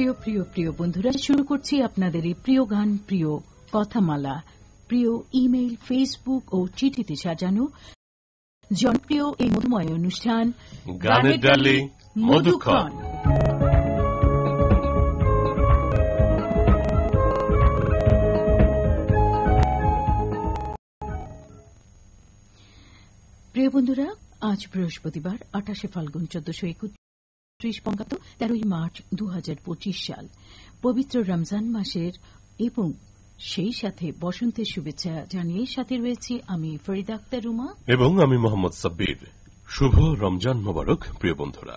প্রিয় প্রিয় প্রিয় বন্ধুরা, শুরু করছি আপনাদের এই প্রিয় গান, প্রিয় কথামালা, প্রিয় ইমেইল, ফেসবুক ও চিঠিতে সাজানো জনপ্রিয় এই মধুময় অনুষ্ঠান গানের ডালি মধুক্ষণ। প্রিয় বন্ধুরা, আজ বৃহস্পতিবার 28শে ফাল্গুন 1431 বঙ্গাব্দ 13ই মার্চ 2025 সাল। পবিত্র রমজান মাসের এবং সেই সাথে বসন্তের শুভেচ্ছা জানিয়ে সাথে রয়েছি আমি ফরিদা আক্তার রুমা এবং আমি মোহাম্মদ সাব্বির। শুভ রমজান মোবারক। প্রিয় বন্ধুরা,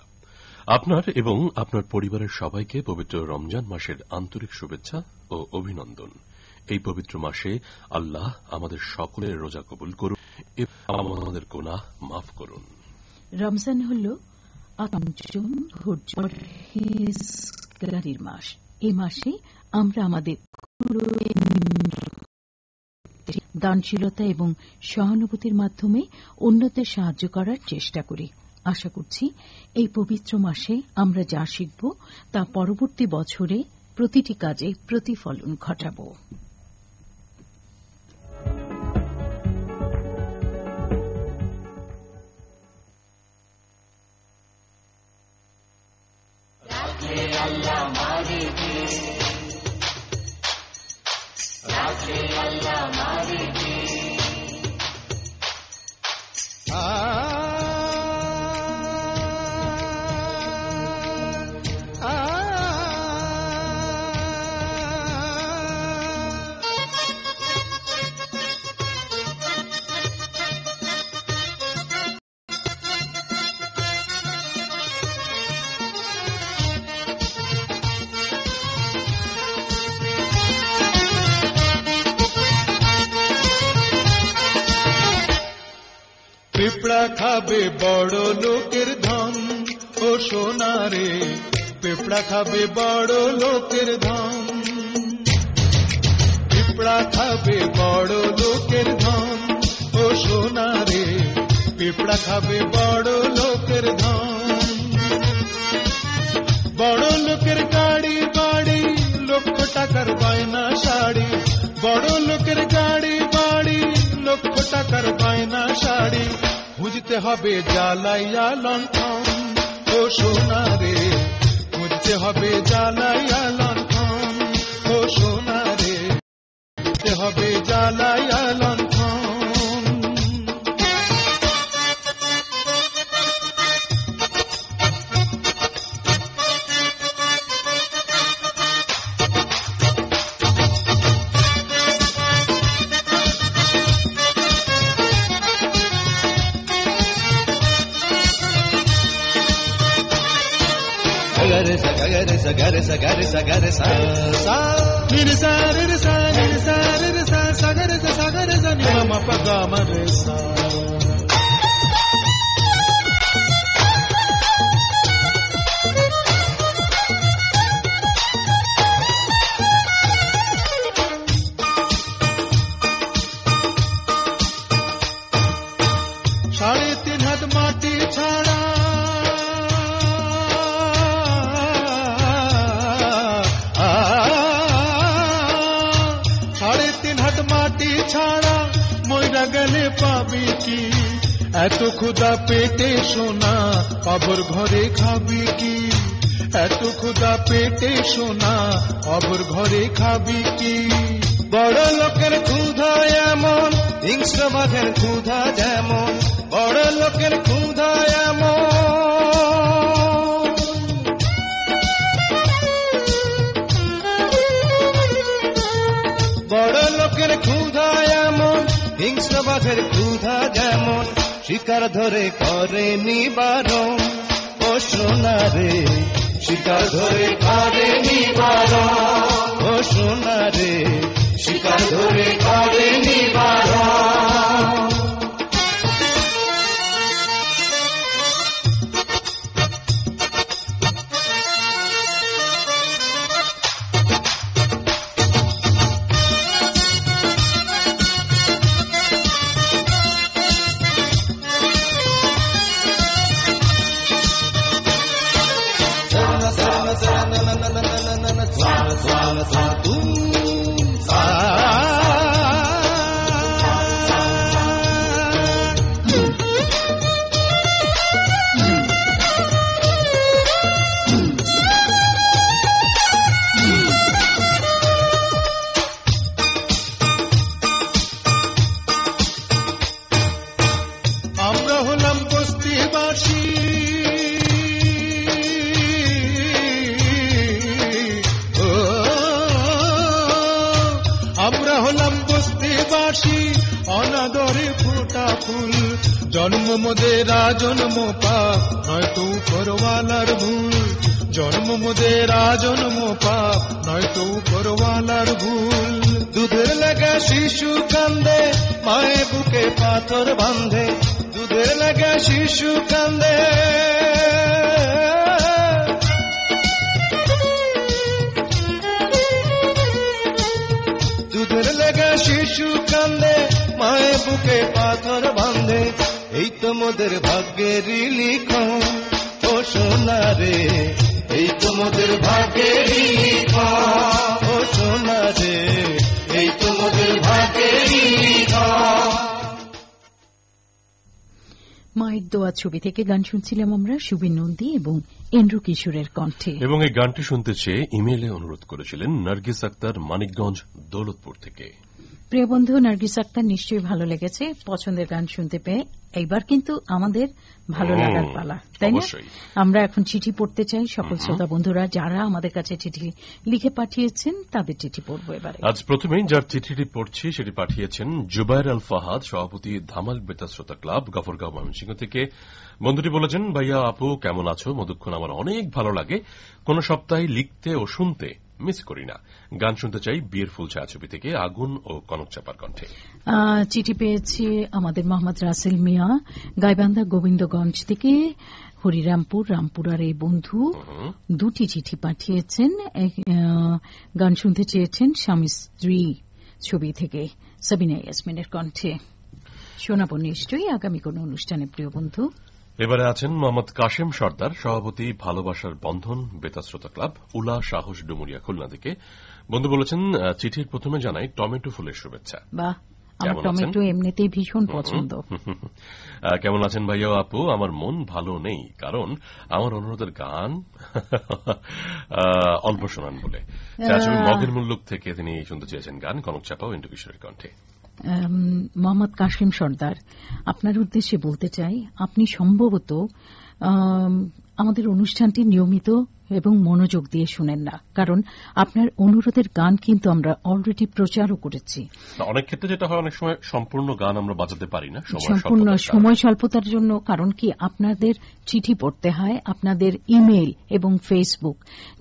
আপনার এবং আপনার পরিবারের সবাইকে পবিত্র রমজান মাসের আন্তরিক শুভেচ্ছা ও অভিনন্দন। এই পবিত্র মাসে আল্লাহ আমাদের সকলের রোজা কবুল করুন এবং আমাদের গুনাহ মাফ করুন। রমজান হল পঞ্চম ধৈর্যের মাস। এই মাসে আমরা আমাদের দানশীলতা এবং সহানুভূতির মাধ্যমে অন্যদের সাহায্য করার চেষ্টা করি। আশা করছি এই পবিত্র মাসে আমরা যা শিখব তা পরবর্তী বছরে প্রতিটি কাজে প্রতিফলন ঘটাব। পিঁপড়া খাবে বড় লোকের ধন ও সোনা রে, পিঁপড়া খাবে বড় লোকের ধন, পিঁপড়া খাবে বড় লোকের ধন ও সোনা রে, পিঁপড়া খাবে বড় লোকের ধন। বড় লোকের গাড়ি বাড়ি, লক্ষ টাকার বায়না শাড়ি, বড় লোকের গাড়ি বাড়ি, লক্ষ টাকার বায়না শাড়ি, খুঁজতে হবে জ্বালাইয়া লণ্ঠন ও সোনা রে, খুঁজতে হবে জ্বালাইয়া লণ্ঠন ও সোনা রে, খুঁজতে হবে জ্বালাইয়া লণ্ঠন। Sagare sagare sagare sa sa ni sa ni sa ni sa ni sa sagare sagare sa ni ma pa ga ma re sa। সাড়ে তিন হাত মাটি ছাড়া ছাড়া মইরা গেলে পাবি কি, এত ক্ষুধা পেটে সোনা কবর ঘরে খাবি কি, এত ক্ষুধা পেটে সোনা কবর ঘরে খাবি কি। বড় লোকের ক্ষুধা এমন, হিংস্র বাঘের ক্ষুধা যেমন, বড় লোকের ক্ষুধা এমন, বড় লোকের ক্ষুধা এমন, হিংস্র বাঘের ক্ষুধা যেমন, শিকার ধরে করে নিবারণ ও সোনা রে, শিকার ধরে করে নিবারণ ও সোনা রে, শিকার ধরে করে নিবারণ। na na na na na সা তুম সা। আমরা হলাম বস্তিবাসী, আমরা হলাম বস্তিবাসী, অনাদরে ফোটা ফুল। জন্ম মোদেরা জন্ম পাপ, নয়তো উপরওয়ালার ভুল। জন্ম মোদেরা জন্ম পাপ, নয়তো উপরওয়ালার ভুল। দুধের লাগা শিশু কান্দে, মায়ে বুকে পাথর বাঁধে। দুধের লাগা শিশু কান্দে, দুধের লাগা শিশু কান্দে, মায়ে বুকে পাথর বাঁধে। এই তো মোদের ভাগ্যেরই লিখন, ও সোনা রে, এই তো মোদের ভাগ্যেরই লিখন, ও সোনা রে, এই তো মোদের ভাগ্যেরই লিখন। মায়ের দোয়া ছবি থেকে গান শুনছিলাম আমরা সুবীর নন্দী এবং এন্ড্রু কিশোরের কণ্ঠে। এবং এই গানটি শুনতে চেয়ে ইমেইলে অনুরোধ করেছিলেন নার্গিস আক্তার, মানিকগঞ্জ, দৌলতপুর থেকে। প্রিয় বন্ধু নার্গিস আক্তার, নিশ্চয়ই ভালো লেগেছে পছন্দের গান শুনতে পেয়ে। এইবার কিন্তু আমাদের ভালো লাগার পালা, তাই না? আমরা এখন চিঠি পড়তে চাই। সকল শ্রোতা বন্ধুরা যারা আমাদের কাছে চিঠি লিখে পাঠিয়েছেন তাদের চিঠি পড়ব এবারে। আজ প্রথমেই যার চিঠিটি পড়ছি সেটি পাঠিয়েছেন জুবায়ের আল ফাহাদ, সভাপতি ধামাল বেতার শ্রোতা ক্লাব, গফরগাঁও, ময়মনসিংহ থেকে। বন্ধুটি বলেছেন, ভাইয়া আপু কেমন আছো? মধুক্ষণ আমার অনেক ভালো লাগে, কোন সপ্তাহে লিখতে ও শুনতে মিস করি না। গান শুনতে চাই বিয়ের ফুল ছায়াছবি থেকে, আগুন ও কনক চাপার কণ্ঠে। চিঠি পেয়েছি আমাদের মোহাম্মদ রাসেল মিয়া, গাইবান্ধা গোবিন্দগঞ্জ থেকে, হরিরামপুর, রামপুরার এই বন্ধু দুটি চিঠি পাঠিয়েছেন। গান শুনতে চেয়েছেন স্বামী স্ত্রী ছবি থেকে, সাবিনা ইয়াসমিনের কণ্ঠে। শোনাব নিশ্চয়ই আগামী কোন অনুষ্ঠানে। প্রিয় বন্ধু এবারে আছেন মোহাম্মদ কাশেম সর্দার, সভাপতি ভালোবাসার বন্ধন বেতার শ্রোতা ক্লাব, উলা সাহস, ডুমুরিয়া, খুলনা থেকে। বন্ধু বলেছেন, চিঠির প্রথমে জানাই টমেটো ফুলের শুভেচ্ছা। বাহ, আমার টমেটো এমনিতেই ভীষণ পছন্দ। কেমন আছেন ভাইয়া আপু? আমার মন ভালো নেই, কারণ আমার অনুরোধের গান অল্প শোনান বলে। মগের মুল্লুক থেকে তিনি শুনতে চেয়েছেন গান, কনক চাপা ও এন্ড্রু কিশোরের কণ্ঠে। মোহাম্মদ কাশেম সর্দার, আপনার উদ্দেশ্যে বলতে চাই, আপনি সম্ভবত আমাদের অনুষ্ঠানটি নিয়মিত এবং মনোযোগ দিয়ে শুনেন না, কারণ আপনার অনুরোধের গান কিন্তু আমরা অলরেডি প্রচারও করেছি। অনেক ক্ষেত্রে যেটা হয়, অনেক সময় সম্পূর্ণ গান আমরা বাজাতে পারি না, সম্পূর্ণ সময় স্বল্পতার জন্য। কারণ কি, আপনাদের চিঠি পড়তে হয়, আপনাদের ইমেইল এবং ফেসবুক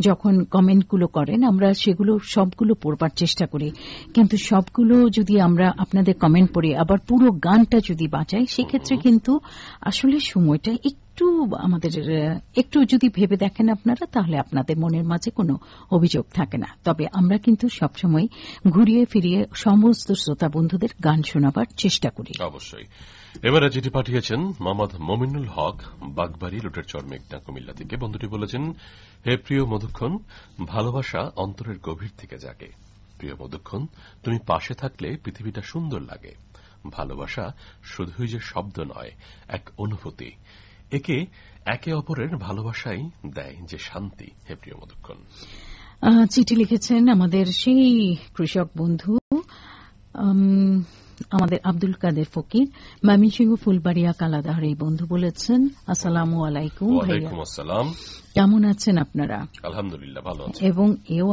যখন কমেন্টগুলো করেন, আমরা সেগুলো সবগুলো পড়বার চেষ্টা করি, কিন্তু সবগুলো যদি আমরা আপনাদের কমেন্ট পড়ি আবার পুরো গানটা যদি বাজাই, সেক্ষেত্রে কিন্তু আসলে সময়টা একটু আমাদের একটু যদি ভেবে দেখেন আপনারা, তাহলে আপনাদের মনের মাঝে কোনো অভিযোগ থাকে না। তবে আমরা কিন্তু সবসময় ঘুরিয়ে ফিরিয়ে সমস্ত শ্রোতা বন্ধুদের গান শোনাবার চেষ্টা করি। অবশ্যই। এবারে চিঠি পাঠিয়েছেন মোহাম্মদ মমিনুল হক, বাগবাড়ি, লুটেরচর, মেঘনা, কুমিল্লা থেকে। বন্ধুটি বলেছেন, হে প্রিয় মধুক্ষণ, ভালোবাসা অন্তরের গভীর থেকে জাগে। প্রিয় মধুক্ষণ, তুমি পাশে থাকলে পৃথিবীটা সুন্দর লাগে। ভালোবাসা শুধুই যে শব্দ নয়, এক অনুভূতি। একে অপরের ভালোবাসাই দেয় যে শান্তি। হে প্রিয় মধুক্ষণ। চিঠি লিখেছেন আমাদের সেই কৃষক বন্ধু আমাদের আব্দুল কাদের ফকির, ময়মনসিংহ, ফুলবাড়িয়া, কালাদাহার। এই বন্ধু বলেছেন, আসসালামু আলাইকুম। ওয়ালাইকুম আসসালাম। কেমন আছেন আপনারা? আলহামদুলিল্লাহ ভালো আছি। এবং এও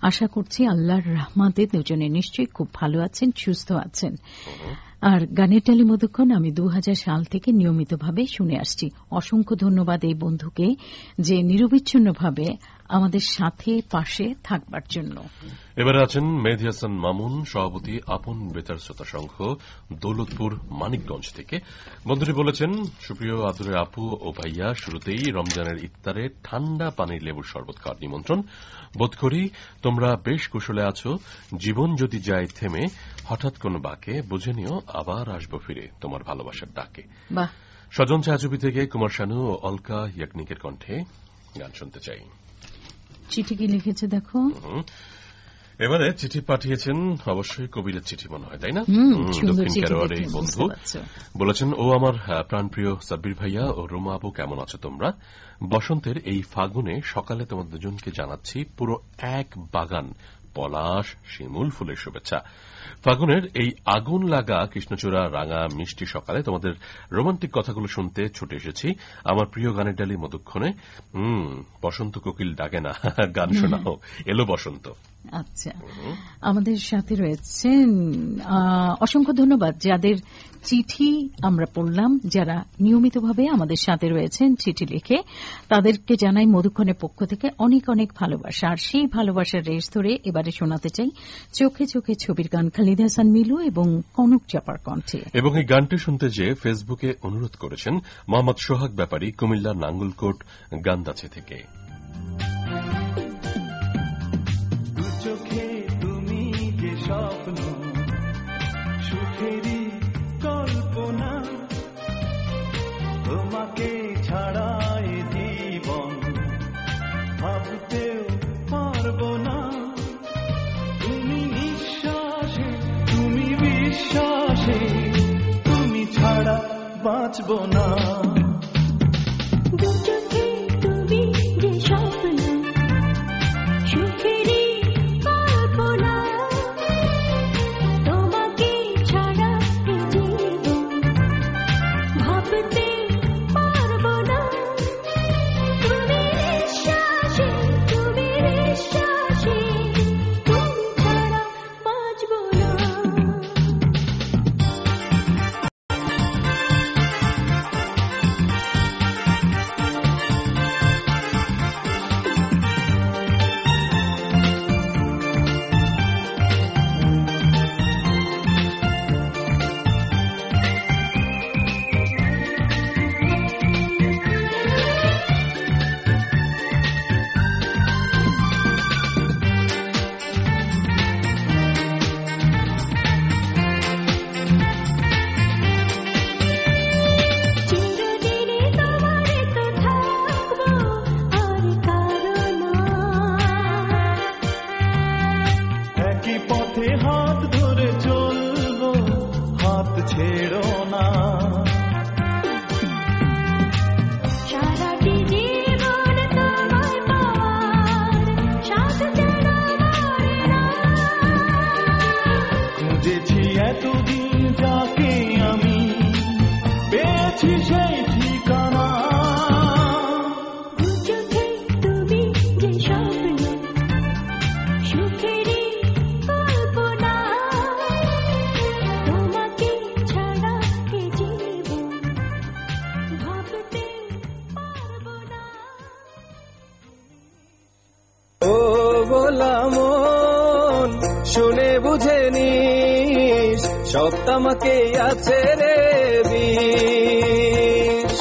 আশা করছি আল্লাহর রহমতে দুজনে নিশ্চয়ই খুব ভালো আছেন, সুস্থ আছেন। আর গানের টালি মধুক্ষণ আমি 2000 সাল থেকে নিয়মিতভাবে শুনে আসছি। অসংখ্য ধন্যবাদ এই বন্ধুকে যে নিরবিচ্ছিন্নভাবে আমাদের সাথে পাশে থাকবার জন্য। এবারে আছেন মেহেদী হাসান মামুন, সভাপতি আপন বেতার শ্রোতা সংঘ, দৌলতপুর, মানিকগঞ্জ থেকে। বন্ধুটি বলেছেন, সুপ্রিয় আদরের আপু ও ভাইয়া, শুরুতেই রমজানের ইফতারে ঠান্ডা পানির লেবুর শরবত খাওয়ার নিমন্ত্রণ। বোধ করি তোমরা বেশ কুশলে আছো। জীবন যদি যায় থেমে হঠাৎ কোনো বাঁকে, বুঝে নিও আবার আসবো ফিরে তোমার ভালোবাসার ডাকে। স্বজন ছায়াছবি থেকে কুমার শানু ও অলকা ইয়াকনিকের কণ্ঠে গান শুনতে চাই। চিঠি কি লিখেছে দেখো। এবারে চিঠি পাঠিয়েছেন অবশ্যই কবিরের চিঠি মনে হয়, তাই না? দক্ষিণ কেরোয়ার এই বন্ধু বলেছেন, ও আমার প্রাণপ্রিয় সাব্বির ভাইয়া ও রোমা আপু, কেমন আছো তোমরা? বসন্তের এই ফাগুনে সকালে তোমাদের দুজনকে জানাচ্ছি পুরো এক বাগান পলাশ শিমুল ফুলের শুভেচ্ছা। ফাগুনের এই আগুন লাগা কৃষ্ণচূড়া রাঙা মিষ্টি সকালে তোমাদের রোমান্টিক কথাগুলো শুনতে ছুটে এসেছি আমার প্রিয় গানের ডালি মধুক্ষণে। বসন্ত কোকিল ডাকে না, গান শোনাও, এলো বসন্ত। আচ্ছা, আমাদের সাথে রয়েছেন, অসংখ্য ধন্যবাদ যাদের চিঠি আমরা পড়লাম, যারা নিয়মিতভাবে আমাদের সাথে রয়েছেন চিঠি লিখে, তাদেরকে জানাই মধুক্ষণের পক্ষ থেকে অনেক অনেক ভালোবাসা। আর সেই ভালোবাসার রেশ ধরে এবারে শোনাতে চাই চোখে চোখে ছবির গান, খালিদ হাসান মিলু এবং কনক চাপার কণ্ঠে। এবং এই গানটি শুনতে যে ফেসবুকে অনুরোধ করেছেন মোহাম্মদ সোহাগ ব্যাপারী, কুমিল্লা নাঙ্গলকোট গান্দাচি থেকে। চোখে তুমি যে স্বপ্ন, সুখেরই কল্পনা, তোমাকে ছাড়াই জীবন ভাবতেও পারবো না। তুমি নিঃশ্বাসে, তুমি বিশ্বাসে, তুমি ছাড়া বাঁচবো না। সপ্তামকে আছে রে বিষ,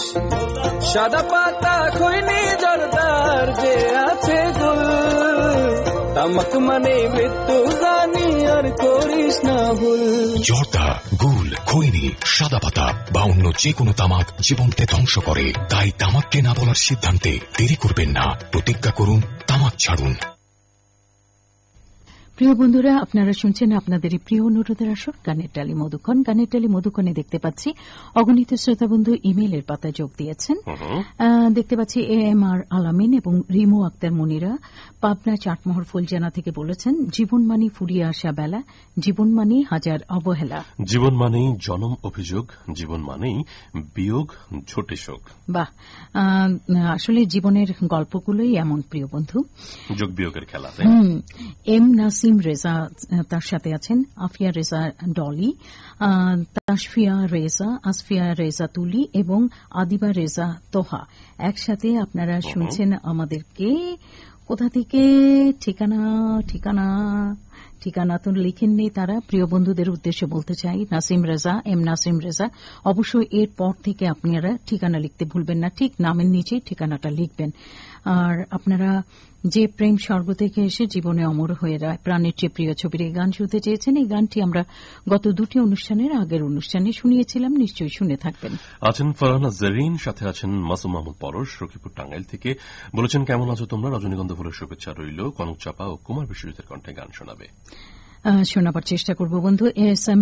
সাদা পাতা খৈনি জর্দার যে আছে গুল, তামাক মানে মৃত্যু জানি আর করিস না ভুল। জর্দা, গুল, খৈনি, সাদা পাতা বা অন্য যে কোনো তামাক জীবনকে ধ্বংস করে। তাই তামাককে না বলার সিদ্ধান্তে দেরি করবেন না, প্রতিজ্ঞা করুন তামাক ছাড়ুন। প্রিয় বন্ধুরা, আপনারা শুনছেন আপনাদের প্রিয় অনুরোধের আসর গানের ডালি মধুক্ষণ। গানের ডালি মধুক্ষণে দেখতে পাচ্ছি অগণিত শ্রোতা বন্ধু ইমেইলের পাতায় যোগ দিয়েছেন। দেখতে পাচ্ছি AMR আলামিন এবং রিমু আক্তার মনিরা পাবনা চাটমোহর ফুলজানা থেকে বলেছেন, জীবন মানেই ফুরিয়ে আসা বেলা, জীবন মানেই হাজার অবহেলা, জীবন মানেই জনম অভিযোগ, জীবন মানেই বিয়োগ ঝোটে শোক। বাহ, আসলে জীবনের গল্পগুলোই এমন প্রিয় বন্ধু, যোগ বিয়োগের খেলা। এম নাসিম রেজা তার সাথে আছেন, আফিয়া রেজা ডলি, তাসফিয়া রেজা, আসফিয়া রেজা তুলি এবং আদিবা রেজা তোহা। একসাথে আপনারা শুনছেন আমাদেরকে। কোথা থেকে? ঠিকানা ঠিকানা ঠিকানা তো লিখেননি তারা। প্রিয় বন্ধুদের উদ্দেশ্যে বলতে চাই, নাসিম রেজা, এম নাসিম রেজা, অবশ্যই এর পর থেকে আপনারা ঠিকানা লিখতে ভুলবেন না, ঠিক নামের নিচে ঠিকানাটা লিখবেন। আর আপনারা যে প্রেম স্বর্গ থেকে এসে জীবনে অমর হয়ে রয়, প্রাণের চেয়ে প্রিয় ছবির এই গান শুনতে চেয়েছেন। এই গানটি আমরা গত দুটি অনুষ্ঠানের আগের অনুষ্ঠানে শুনিয়েছিলাম, নিশ্চয়ই শুনে থাকবেন। আছেন ফারহানা জেরিন, সাথে আছেন মাসুম মাহমুদ পরশ, রকিপুর টাঙ্গাইল থেকে। বলেছেন, কেমন আছো তোমরা? রজনীগন্ধা ফুলের শুভেচ্ছা রইল। কনক চাপা ও কুমার বিশ্বজিতের কণ্ঠে গান শোনাবে। শোনাবার চেষ্টা করব বন্ধু। এস এম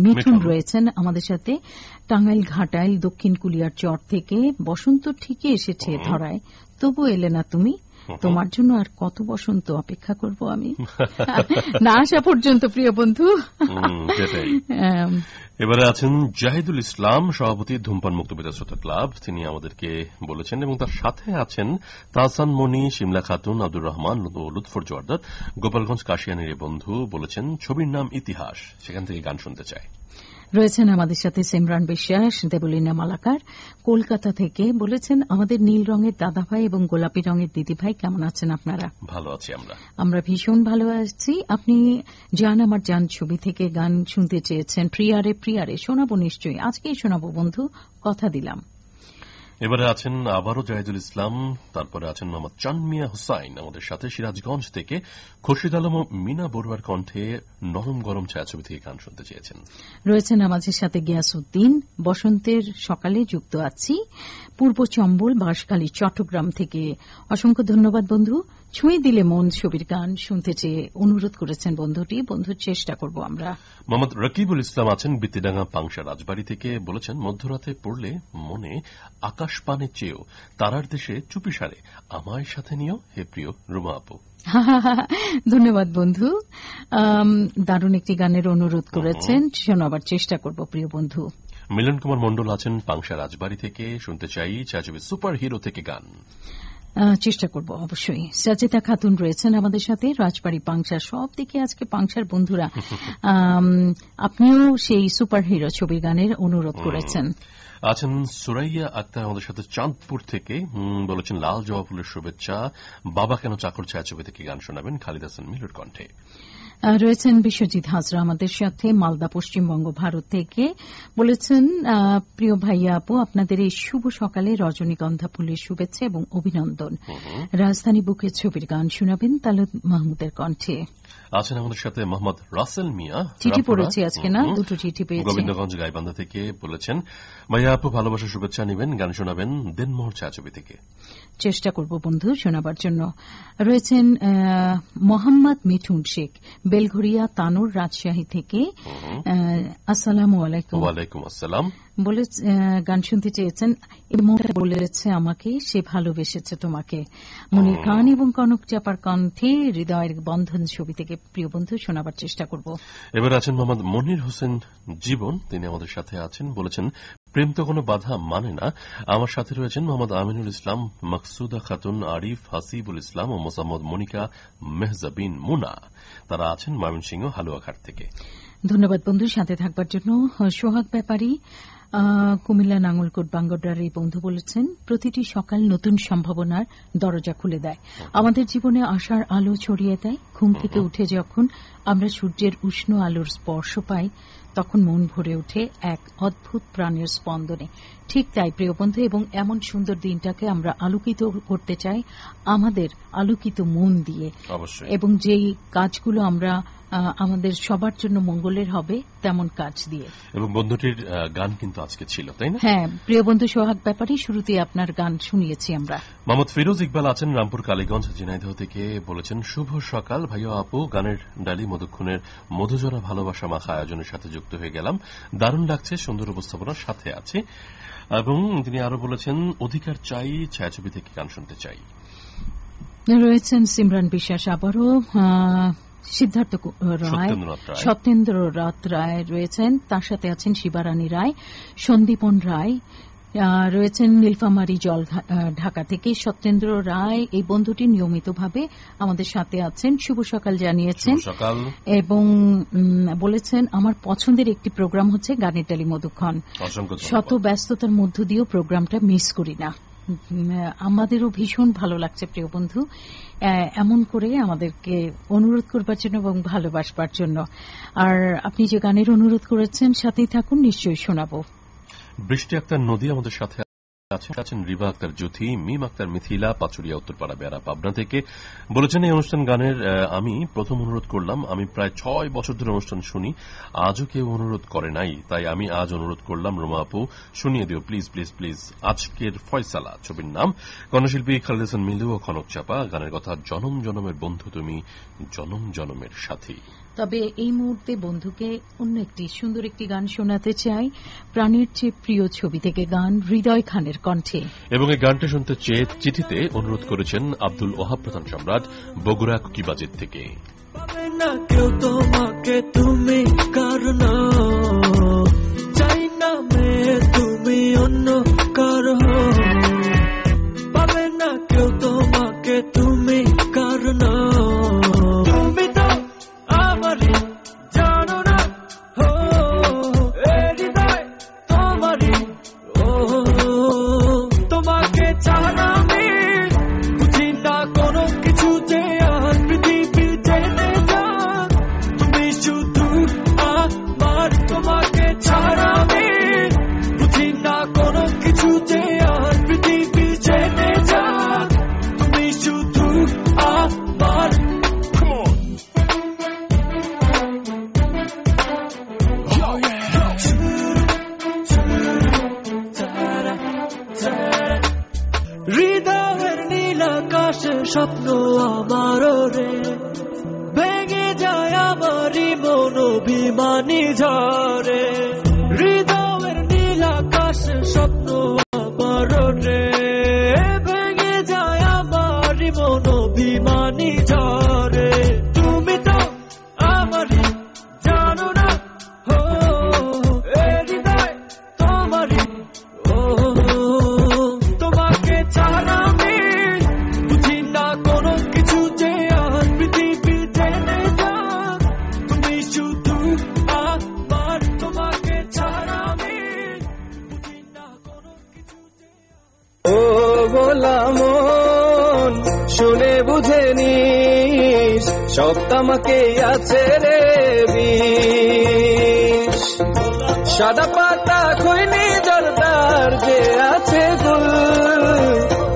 মিঠুন রয়েছেন আমাদের সাথে টাঙ্গাইল ঘাটাইল দক্ষিণ কুলিয়ার চর থেকে। বসন্ত ঠিকই এসেছে ধরায়, তবু এলে না তুমি। তোমার জন্য আর কত বসন্ত অপেক্ষা করব আমি, না আসা পর্যন্ত প্রিয় বন্ধু। এবারে আছেন জাহিদুল ইসলাম, সভাপতি ধূমপান মুক্ত বিদ্যা শ্রোতা ক্লাব। তিনি আমাদেরকে বলেছেন, এবং তার সাথে আছেন তাহসান মনি, শিমলা খাতুন, আব্দুর রহমান ও লুৎফর জোয়ারদার, গোপালগঞ্জ কাশিয়ানির বন্ধু। বলেছেন ছবির নাম ইতিহাস, সেখান থেকে গান শুনতে চায়। রয়েছেন আমাদের সাথে সিমরান বিশ্বাস, দেবলীনা মালাকার কলকাতা থেকে। বলেছেন, আমাদের নীল রঙের দাদাভাই এবং গোলাপি রঙের দিদিভাই, কেমন আছেন আপনারা? ভালো আছি আমরা ভীষণ ভালো আছি। আপনি জান আমার জান ছবি থেকে গান শুনতে চেয়েছেন। প্রিয়ারে প্রিয়ারে শোনাবো, নিশ্চয়ই আজকেই শোনাবো বন্ধু, কথা দিলাম। এবারে আছেন আবারও জাহিদুল ইসলাম, তারপরে আছেন মোহাম্মদ চানমিয়া হুসাইন আমাদের সাথে সিরাজগঞ্জ থেকে। খুরশিদ আলম ও মিনা বড়ুয়ার কণ্ঠে নরম গরম ছায়াছবি থেকে গান শুনতে চেয়েছেন। রয়েছেন আমাদের সাথে গিয়াসউদ্দিন, বসন্তের সকালে যুক্ত আছি, পূর্ব চম্বল বাঁশখালী চট্টগ্রাম থেকে। অসংখ্য ধন্যবাদ বন্ধু। ছুঁয়ে দিলে মন ছবির গান শুনতে চেয়ে অনুরোধ করেছেন বন্ধুটি। বন্ধুর চেষ্টা করব আমরা। মোহাম্মদ রকিবুল ইসলাম আছেন বিত্তিডাঙ্গা পাংশা রাজবাড়ী থেকে। বলেছেন, মধ্যরাতে পড়লে মনে আকাশ পানে চেয়েও তারার দেশে চুপিসারে আমায় সাথে নিও হে প্রিয় রুমা আপু। ধন্যবাদ বন্ধু, দারুণ একটি গানের অনুরোধ করেছেন, শোনাবার চেষ্টা করব প্রিয় বন্ধু। মিলন কুমার মণ্ডল আছেন পাংশা রাজবাড়ী থেকে। শুনতে চাই ছায়াছবি সুপার হিরো থেকে গান। চেষ্টা করব অবশ্যই। সাজিদা খাতুন রয়েছেন আমাদের সাথে, রাজবাড়ী পাংশা। সব দিকে আজকে পাংশার বন্ধুরা। আপনিও সেই সুপার হিরো ছবির গানের অনুরোধ করেছেন। আছেন সুরাইয়া আক্তার আমাদের সাথে চাঁদপুর থেকে। বলেছেন, লাল জবা ফুলের শুভেচ্ছা, বাবা কেন চাকর ছায়াছবি থেকে গান শোনাবেন, খালিদ হাসান মিলুর কণ্ঠে। রয়েছেন বিশ্বজিৎ হাজরা আমাদের সাথে মালদা পশ্চিমবঙ্গ ভারত থেকে। বলেছেন, প্রিয় ভাইয়া আপু, আপনাদের এই শুভ সকালে রজনীগন্ধা ফুলের শুভেচ্ছা এবং অভিনন্দন। রাজধানী বুকের ছবির গান শোনাবেন তালুদ মাহমুদের কণ্ঠে। আছেন আমাদের সাথে মোহাম্মদ রাসেল মিয়া, চিঠি পড়েছি আজকে, না দুটো চিঠি পেয়েছি। গোবিন্দগঞ্জ গাইবান্ধা থেকে বলেছেন, ভাইয়া আপু ভালোবাসার শুভেচ্ছা নেবেন, গান শোনাবেন দেনমোহর ছায়াছবি থেকে। চেষ্টা করব বন্ধু শোনাবার জন্য। রয়েছেন মোহাম্মদ মিঠুন শেখ, বেলঘরিয়া তানোর রাজশাহী থেকে। আসসালামু আলাইকুম। ওয়ালাইকুম আসসালাম। বলে গান শুনতে চেয়েছেন, মনটা বলেছে আমাকে সে ভালোবেসেছে তোমাকে। মনির খান এবং কনক চাপার কণ্ঠে হৃদয়ের বন্ধন ছবি থেকে প্রিয় বন্ধু শোনাবার চেষ্টা করব। এবার আছেন মোহাম্মদ মনির হোসেন জীবন, তিনি আমাদের সাথে আছেন। বলেছেন, প্রেম তো কোনো বাধা মানে না। আমার সাথে রয়েছেন মোহাম্মদ আমিনুল ইসলাম, মাকসুদা খাতুন, আরিফ, হাসিবুল ইসলাম ও মোসাম্মদ মনিকা মেহজাবিন মুনা। তারা আছেন ময়মনসিংহ হালুয়াঘাট থেকে। ধন্যবাদ বন্ধু সাথে থাকবার জন্য। সোহাগ ব্যাপারী, কুমিল্লা নাঙ্গলকোট বাঙ্গডার এই বন্ধু বলেছেন, প্রতিটি সকাল নতুন সম্ভাবনার দরজা খুলে দেয়, আমাদের জীবনে আশার আলো ছড়িয়ে দেয়। ঘুম থেকে উঠে যখন আমরা সূর্যের উষ্ণ আলোর স্পর্শ পাই, তখন মন ভরে ওঠে এক অদ্ভুত প্রাণের স্পন্দনে। ঠিক তাই প্রিয় বন্ধু, এবং এমন সুন্দর দিনটাকে আমরা আলোকিত করতে চাই আমাদের আলোকিত মন দিয়ে, এবং যেই কাজগুলো আমরা আমাদের সবার জন্য মঙ্গলের হবে তেমন কাজ দিয়ে। এবং বন্ধুটির গান কিন্তু আজকে ছিল, তাই না? হ্যাঁ প্রিয় বন্ধু সোহাগ ব্যাপারী, শুরুতে আপনার গান শুনিয়েছি আমরা। মোহাম্মদ ফিরোজ ইকবাল আছেন রামপুর কালীগঞ্জ ঝিনাইদহ থেকে। বলেছেন, শুভ সকাল ভাইয়া আপু, গানের ডালি মধুক্ষণের মধুজরা ভালোবাসা মাখা আয়োজনের সাথে যুক্ত হয়ে গেলাম, দারুণ লাগছে, সুন্দর উপস্থাপনার সাথে আছে। এবং তিনি আরো বলেছেন, অধিকার চাই ছায়াছবি থেকে গান শুনতে চাই। রয়েছেন সিমরান বিশ্বাস, আবারও সিদ্ধার্থ রায়, সত্যেন্দ্রনাথ রায় রয়েছেন, তার সাথে আছেন শিবারানী রায়, সন্দীপন রায় রয়েছেন নীলফামারী জল ঢাকা থেকে। সত্যেন্দ্র রায় এই বন্ধুটি নিয়মিতভাবে আমাদের সাথে আছেন, শুভ সকাল জানিয়েছেন এবং বলেছেন, আমার পছন্দের একটি প্রোগ্রাম হচ্ছে গানের ডালি মধুক্ষণ, শত ব্যস্ততার মধ্য দিয়েও প্রোগ্রামটা মিস করি না। আমাদেরও ভীষণ ভালো লাগছে প্রিয় বন্ধু, এমন করে আমাদেরকে অনুরোধ করবার জন্য এবং ভালোবাসবার জন্য। আর আপনি যে গানের অনুরোধ করেছেন সাথেই থাকুন, নিশ্চয়ই শোনাবো। বৃষ্টি আক্তার নদী আমাদের সাথে আছেন রিবা আক্তার জ্যোতি, মিম আক্তার মিথিলা, পাচুরিয়া উত্তরপাড়া বেড়া পাবনা থেকে। বলেছেন এই অনুষ্ঠান গানের আমি প্রথম অনুরোধ করলাম। আমি প্রায় 6 বছর ধরে অনুষ্ঠান শুনি, আজও কেউ অনুরোধ করে নাই, তাই আমি আজ অনুরোধ করলাম। রোমা আপু শুনিয়ে দিও প্লিজ প্লিজ প্লিজ। আজকের ফয়সালা ছবির নাম। কণ্ঠশিল্পী খালিদ হাসান মিলু ও খনক চাপা। গানের কথা জনম জনমের বন্ধু তুমি, জনম জনমের সাথী। তবে এই মুহূর্তে বন্ধুকে অন্য একটি সুন্দর একটি গান শোনাতে চাই। প্রাণের চেয়ে প্রিয় ছবি থেকে গান, হৃদয় খানের কণ্ঠে। এবং এই গানটা শুনতে চেয়ে চিঠিতে অনুরোধ করেছেন আব্দুল ওহাব প্রধান সম্রাট, বগুড়া কুকিবাজির থেকে। পাবে না কেউ তোমাকে, তুমি কারণ চাই না মেয়ে তুমি অন্য কারো। পাবে না কেউ তোমাকে, তুমি কারণ তুমি তো আমারই, জানো না হৃদয় তোমারই। তোমাকে ছাড়া আমি বুঝি না কোনো কিছু, যে আর পৃথিবী জেনে যাক তুমি শুধু আমার। তোমাকে ছাড়া আমি বুঝি না কোনো কিছু, যে আর পৃথিবী জেনে যাক তুমি শুধু আমার। হৃদয়ের নীল আকাশের স্বপ্ন আমার রে, ভেঙে যায় আমারই মন অভিমানী ঝরে। হৃদয়ের নীল আকাশের স্বপ্ন আমার রে, ভেঙে যায় আমারই মন অভিমানী ঝরে। তুমি তো আমারই, জানো না হৃদয় তোমারই। তোমাকে ছাড়া আমি বুঝি না কোনো কিছু, যে আর পৃথিবী জেনে যাক তুমি শুধু আমার। তোমাকে ছাড়া আমি বুঝি না কোনো কিছু, যে ও গোলা মন শুনে বুঝে নিস, সব তামাকে আছে রে বিষ। সাদা পাতা খৈনি জর্দার যে আছে গুল,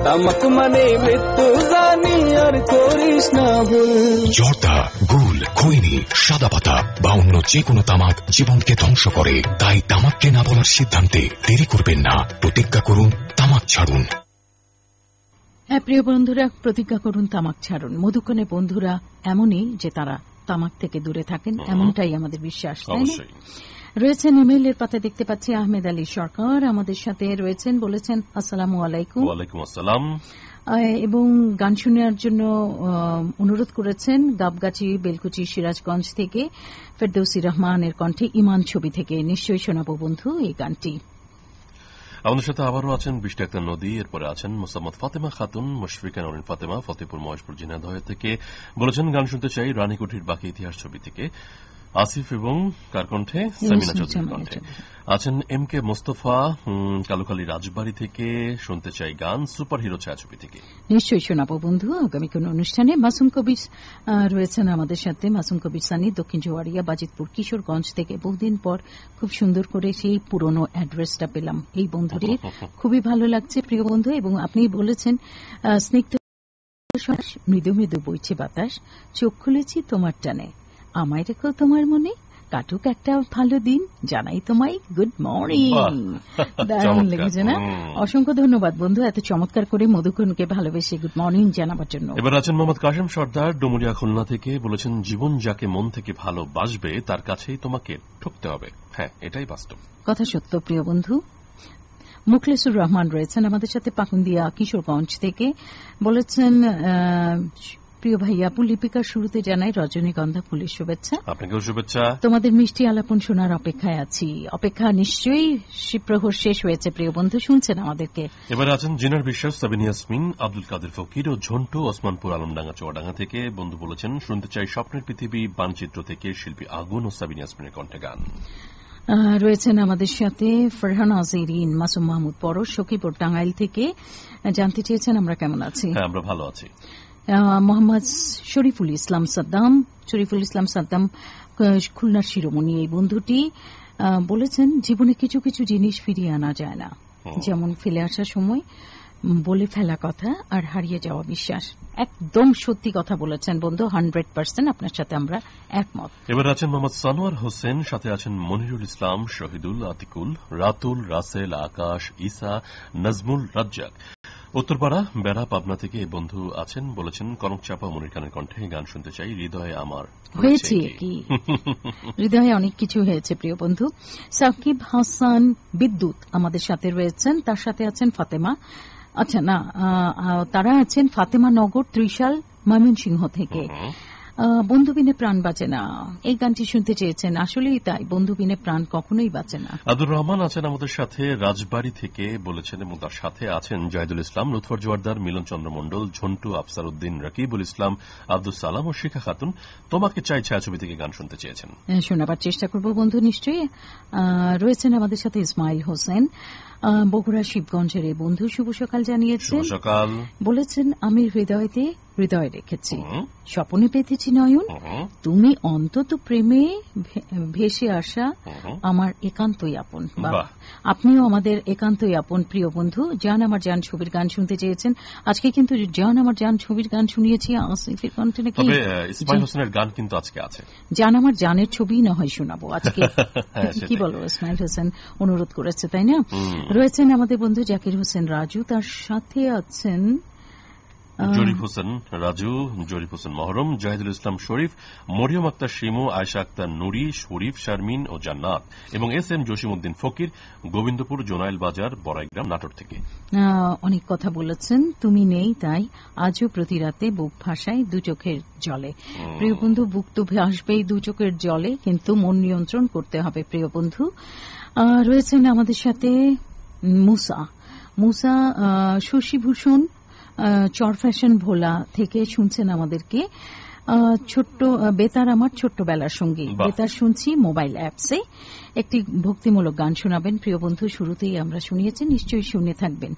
তামাক মানে মৃত্যু জানি আর করিস না ভুল। জর্দা, গুল, খৈনি, সাদা পাতা বা অন্য যে কোনো তামাক জীবনকে ধ্বংস করে। তাই তামাককে না বলার সিদ্ধান্তে দেরি করবেন না। প্রতিজ্ঞা করুন তামাক ছাড়ুন। হ্যাঁ প্রিয় বন্ধুরা, প্রতিজ্ঞা করুন তামাক ছাড়ুন। মধুক্ষণে বন্ধুরা এমনই যে তারা তামাক থেকে দূরে থাকেন, এমনটাই আমাদের বিশ্বাস। রয়েছেন ইমেইলের পাতে দেখতে পাচ্ছি আহমেদ আলী সরকার আমাদের সাথে রয়েছেন। বলেছেন আসসালামু আলাইকুম। ওয়ালাইকুম আসসালাম। এবং গান শোনার জন্য অনুরোধ করেছেন গাবগাছি, বেলকুচি, সিরাজগঞ্জ থেকে ফেরদৌসি রহমানের কণ্ঠে ইমান ছবি থেকে। নিশ্চয়ই শোনাবো বন্ধু এই গানটি। আমাদের সাথে আবারও আছেন বৃষ্টি আক্তার নদী। এরপরে আছেন মোসাম্মদ ফাতেমা খাতুন, মুশফিকা নরিন ফাতেমা, ফতেপুর মহেশপুর ঝিনাইদহ থেকে। বলেছেন গান শুনতে চাই রানীকুঠির বাকি ইতিহাস ছবি থেকে। আসিফ এবং কার কণ্ঠে? সামিনা চৌধুরীর কণ্ঠে। আছেন এম কে মোস্তফা কালুখালী রাজবাড়ী থেকে। শুনতে চাই গান সুপার হিরো ছায়াছবি থেকে। নিশ্চয়ই শোনাবো বন্ধু আগামী কোন অনুষ্ঠানে। মাসুম কবির রয়েছেন আমাদের সাথে। মাসুম কবির সানি দক্ষিণ জোয়ারিয়া বাজিতপুর কিশোরগঞ্জ থেকে। বহুদিন পর খুব সুন্দর করে সেই পুরনো অ্যাড্রেসটা পেলাম এই বন্ধুটির। খুবই ভালো লাগছে প্রিয় বন্ধু। এবং আপনি বলেছেন স্নিগ্ধ শ্বাস, মৃদু মৃদু বইছে বাতাস, চোখ খুলেছি তোমার টানে, আমায় রেখো তোমার মনে, কাটুক একটা ভালো দিন, জানাই তোমায় গুড মর্নিং। দারুণ লেগেছে না? অসংখ্য ধন্যবাদ বন্ধু এত চমৎকার করে মধুক্ষণকে ভালোবেসে গুড মর্নিং জানাবার জন্য। এবার আছেন মোহাম্মদ কাশেম সর্দার ডুমুরিয়া খুলনা থেকে। বলেছেন জীবন যাকে মন থেকে ভালোবাসবে তার কাছেই তোমাকে ঠকতে হবে। হ্যাঁ, এটাই বাস্তব কথা, সত্য প্রিয় বন্ধু। মুখলেসুর রহমান রয়েছেন আমাদের সাথে পাকুন্দিয়া কিশোরগঞ্জ থেকে। বলেছেন প্রিয় ভাইয়া আপু, লিপিকার শুরুতে জানাই রজনীগন্ধা ফুলের শুভেচ্ছা। আপনাকেও শুভেচ্ছা। তোমাদের মিষ্টি আলাপন শোনার অপেক্ষায় আছি। অপেক্ষা নিশ্চয়ই প্রহর শেষ হয়েছে প্রিয় বন্ধু, শুনছেন আমাদেরকে। এবার আছেন জিনার বিশ্বাস, সাবিন ইয়াসমিন, আব্দুল কাদের ফকির ও ঝন্টু ওসমানপুর আলমডাঙ্গা চুয়াডাঙ্গা থেকে। বন্ধু বলেছেন শুনতে চাই স্বপ্নের পৃথিবী বানচিত্র থেকে শিল্পী আগুন ও সাবিন ইয়াসমিনের কণ্ঠে গান। রয়েছেন আমাদের সাথে ফরহান আজেরিন, মাসুম মাহমুদ পরশ, সখীপুর টাঙ্গাইল থেকে। জানতে চেয়েছেন আমরা কেমন আছি। হ্যাঁ, আমরা ভালো আছি। মোহাম্মদ শরীফুল ইসলাম সাদ্দাম খুলনার শিরোমণি এই বন্ধুটি বলেছেন জীবনে কিছু কিছু জিনিস ফিরিয়ে আনা যায় না, যেমন ফেলে আসা সময়, বলে ফেলা কথা আর হারিয়ে যাওয়া বিশ্বাস। একদম সত্যি কথা বলেছেন বন্ধু, 100% আপনার সাথে আমরা একমত। এবার আছেন মোহাম্মদ সানোয়ার হোসেন, সাথে আছেন মনিরুল ইসলাম, শহীদুল, আতিকুল, রাতুল, রাসেল, আকাশ, ঈসা, নাজমুল, রাজ্জাক। উত্তরপাড়া বেড়া পাবনা থেকে এই বন্ধু আছেন, বলেছেন কনক চাপা মনির খানের কণ্ঠে গান শুনতে চাই, হৃদয়ে আমার হয়েছে কি। হৃদয়ে অনেক কিছু হয়েছে প্রিয় বন্ধু। সাকিব হাসান বিদ্যুৎ আমাদের সাথে রয়েছেন, তার সাথে আছেন ফাতেমা, আচ্ছা না, তারা আছেন ফাতেমা নগর, ত্রিশাল, ময়মনসিংহ থেকে। বন্ধুবিনে প্রাণ বাঁচে না, এই গানটি শুনতে চেয়েছেন। আসলেই তাই, বন্ধুবিনে প্রাণ কখনোই বাঁচে না। আব্দুর রহমান আছেন আমাদের সাথে রাজবাড়ী থেকে, বলেছেন, এবং তার সাথে আছেন জাহিদুল ইসলাম, লুৎফর জোয়ারদার, মিলন চন্দ্র মণ্ডল, ঝন্টু, আফসার উদ্দিন, রাকিবুল ইসলাম, আব্দুল সালাম ও শিখা খাতুন। তোমাকে চাই ছায়াছবি থেকে গান শুনতে চেয়েছেন, শোনাবার চেষ্টা করব বন্ধু নিশ্চয়ই। রয়েছেন আমাদের সাথে ইসমাইল হোসেন, বগুড়া শিবগঞ্জের এই বন্ধু। শুভ সকাল জানিয়েছেন, সকাল বলেছেন আমি হৃদয়তে হৃদয় রেখেছি, স্বপ্নে পেতেছি নয়ন, তুমি অন্তত প্রেমে ভেসে আসা আমার একান্তই আপন। আপনিও আমাদের একান্তই আপন প্রিয় বন্ধু। জান আমার জান ছবির গান শুনতে চেয়েছেন। আজকে কিন্তু জান আমার জান ছবির গান শুনিয়েছি আসিফের কণ্ঠে নাকি? ইসমাইল হোসেনের গান কিন্তু আজকে আছে। জান আমার জানের ছবি না হয় শোনাবো আজকে। কি বলো, ইসমাইল হোসেন অনুরোধ করেছে তাই না? রয়েছেন আমাদের বন্ধু জাকির হোসেন রাজু, তার সাথে আছেন জরিফ হোসেন রাজু, জরিফ হোসেন মহরম, জাহিদুল ইসলাম শরীফ, মরিয়ম আক্তার শিমু, আয়শা আক্তার নুরি, শরীফ, শারমিন ও জান্নাত, এবং এস এম জসিমউদ্দিন ফকির, গোবিন্দপুর, জোনাইল বাজার, বড়াইগ্রাম, নাটোর থেকে। অনেক কথা বলেছেন, তুমি নেই তাই আজও প্রতি রাতে বুক ভাসায় দু চোখের জলে। প্রিয় বন্ধু, বুক তো ভাসবেই দু চোখের জলে, কিন্তু মন নিয়ন্ত্রণ করতে হবে প্রিয় বন্ধু। রয়েছেন আমাদের সাথে মুসা শশীভূষণ, চর ফ্যাশন ভোলা থেকে শুনছেন আমাদেরকে। ছোট্ট বেতার আমার ছোট্টবেলার সঙ্গী, বেতার শুনছি মোবাইল অ্যাপসে। একটি ভক্তিমূলক গান শোনাবেন প্রিয় বন্ধু, শুরুতেই আমরা শুনিয়েছি, নিশ্চয়ই শুনে থাকবেন।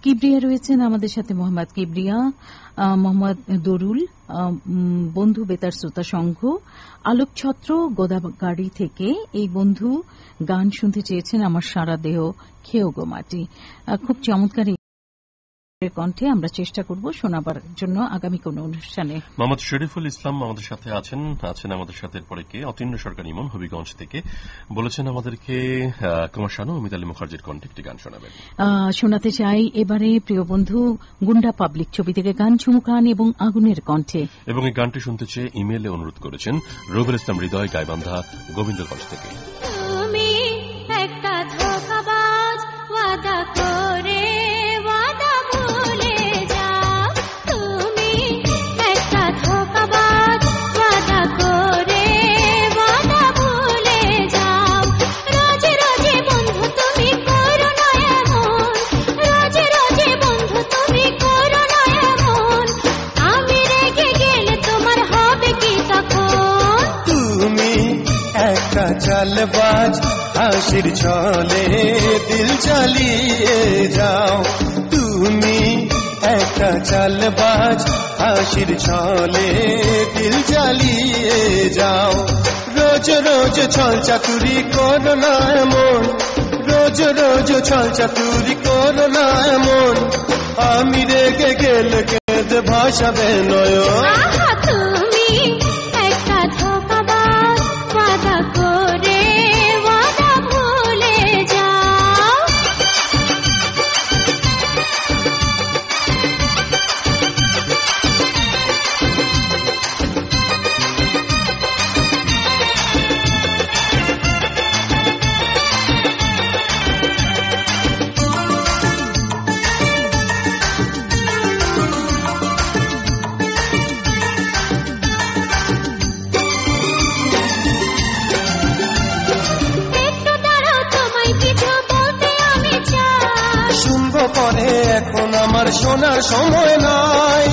কিবরিয়া রয়েছেন আমাদের সাথে, মোহাম্মদ কিবরিয়া, মোহাম্মদ দরুল, বন্ধু বেতার শ্রোতা সংঘ, আলোকছত্র গোদাগাড়ি থেকে এই বন্ধু গান শুনতে চেয়েছেন, আমার সারা দেহ খেয়েও গো মাটি। খুব চমৎকার কণ্ঠে আমরা চেষ্টা করব শোনাবার জন্য আগামী কোন অনুষ্ঠানে। মোহাম্মদ শরীফুল ইসলাম আমাদের সাথে আছেন আমাদের সাথে পরে কে অতীন্দ্র সরকার ইমন হবিগঞ্জ থেকে, বলেছেন আমাদেরকে কুমার শানু, অমিত আলী মুখার্জির কণ্ঠে একটি গান শোনাবেন। শোনাতে চাই এবারে প্রিয় বন্ধু গুন্ডা পাবলিক ছবি থেকে গান, ঝুমুকান এবং আগুনের কণ্ঠে। এবং এই গানটি শুনতে চেয়ে ইমেইলে অনুরোধ করেছেন রবির ইসলাম হৃদয়, গাইবান্ধা, গোবিন্দগঞ্জ থেকে। তুমি একটা ধোঁকাবাজ, ওয়াদা করে ওয়াদা ভুলে যাও। তুমি একটা ধোঁকাবাজ, ওয়াদা করে ওয়াদা ভুলে যাও। রোজে রোজে বন্ধু তুমি করো না এমন, রোজে রোজে বন্ধু তুমি করো না এমন। আমি রেগে গেলে তোমার হবে কি তখন? তুমি একটা চালবাজ, হাসির ছলে দিল চালিয়ে যাও। তুমি একটা চালবাজ, হাসির ছলে দিল চালিয়ে যাও। রোজ রোজ ছল চাতুরি করো না এমন, রোজ রোজ ছল চাতুরি করো না এমন। আমি রেগে গেলে কেঁদে ভাসাবে নয়ন। তুমি একটা ধোঁকাবাজ, ওয়াদা করে ওয়াদা ভুলে যাও। একটু দাঁড়াও, তোমায় কিছু বলতে আমি চাই। শুনবো পরে, এখন আমার শোনার সময় নাই।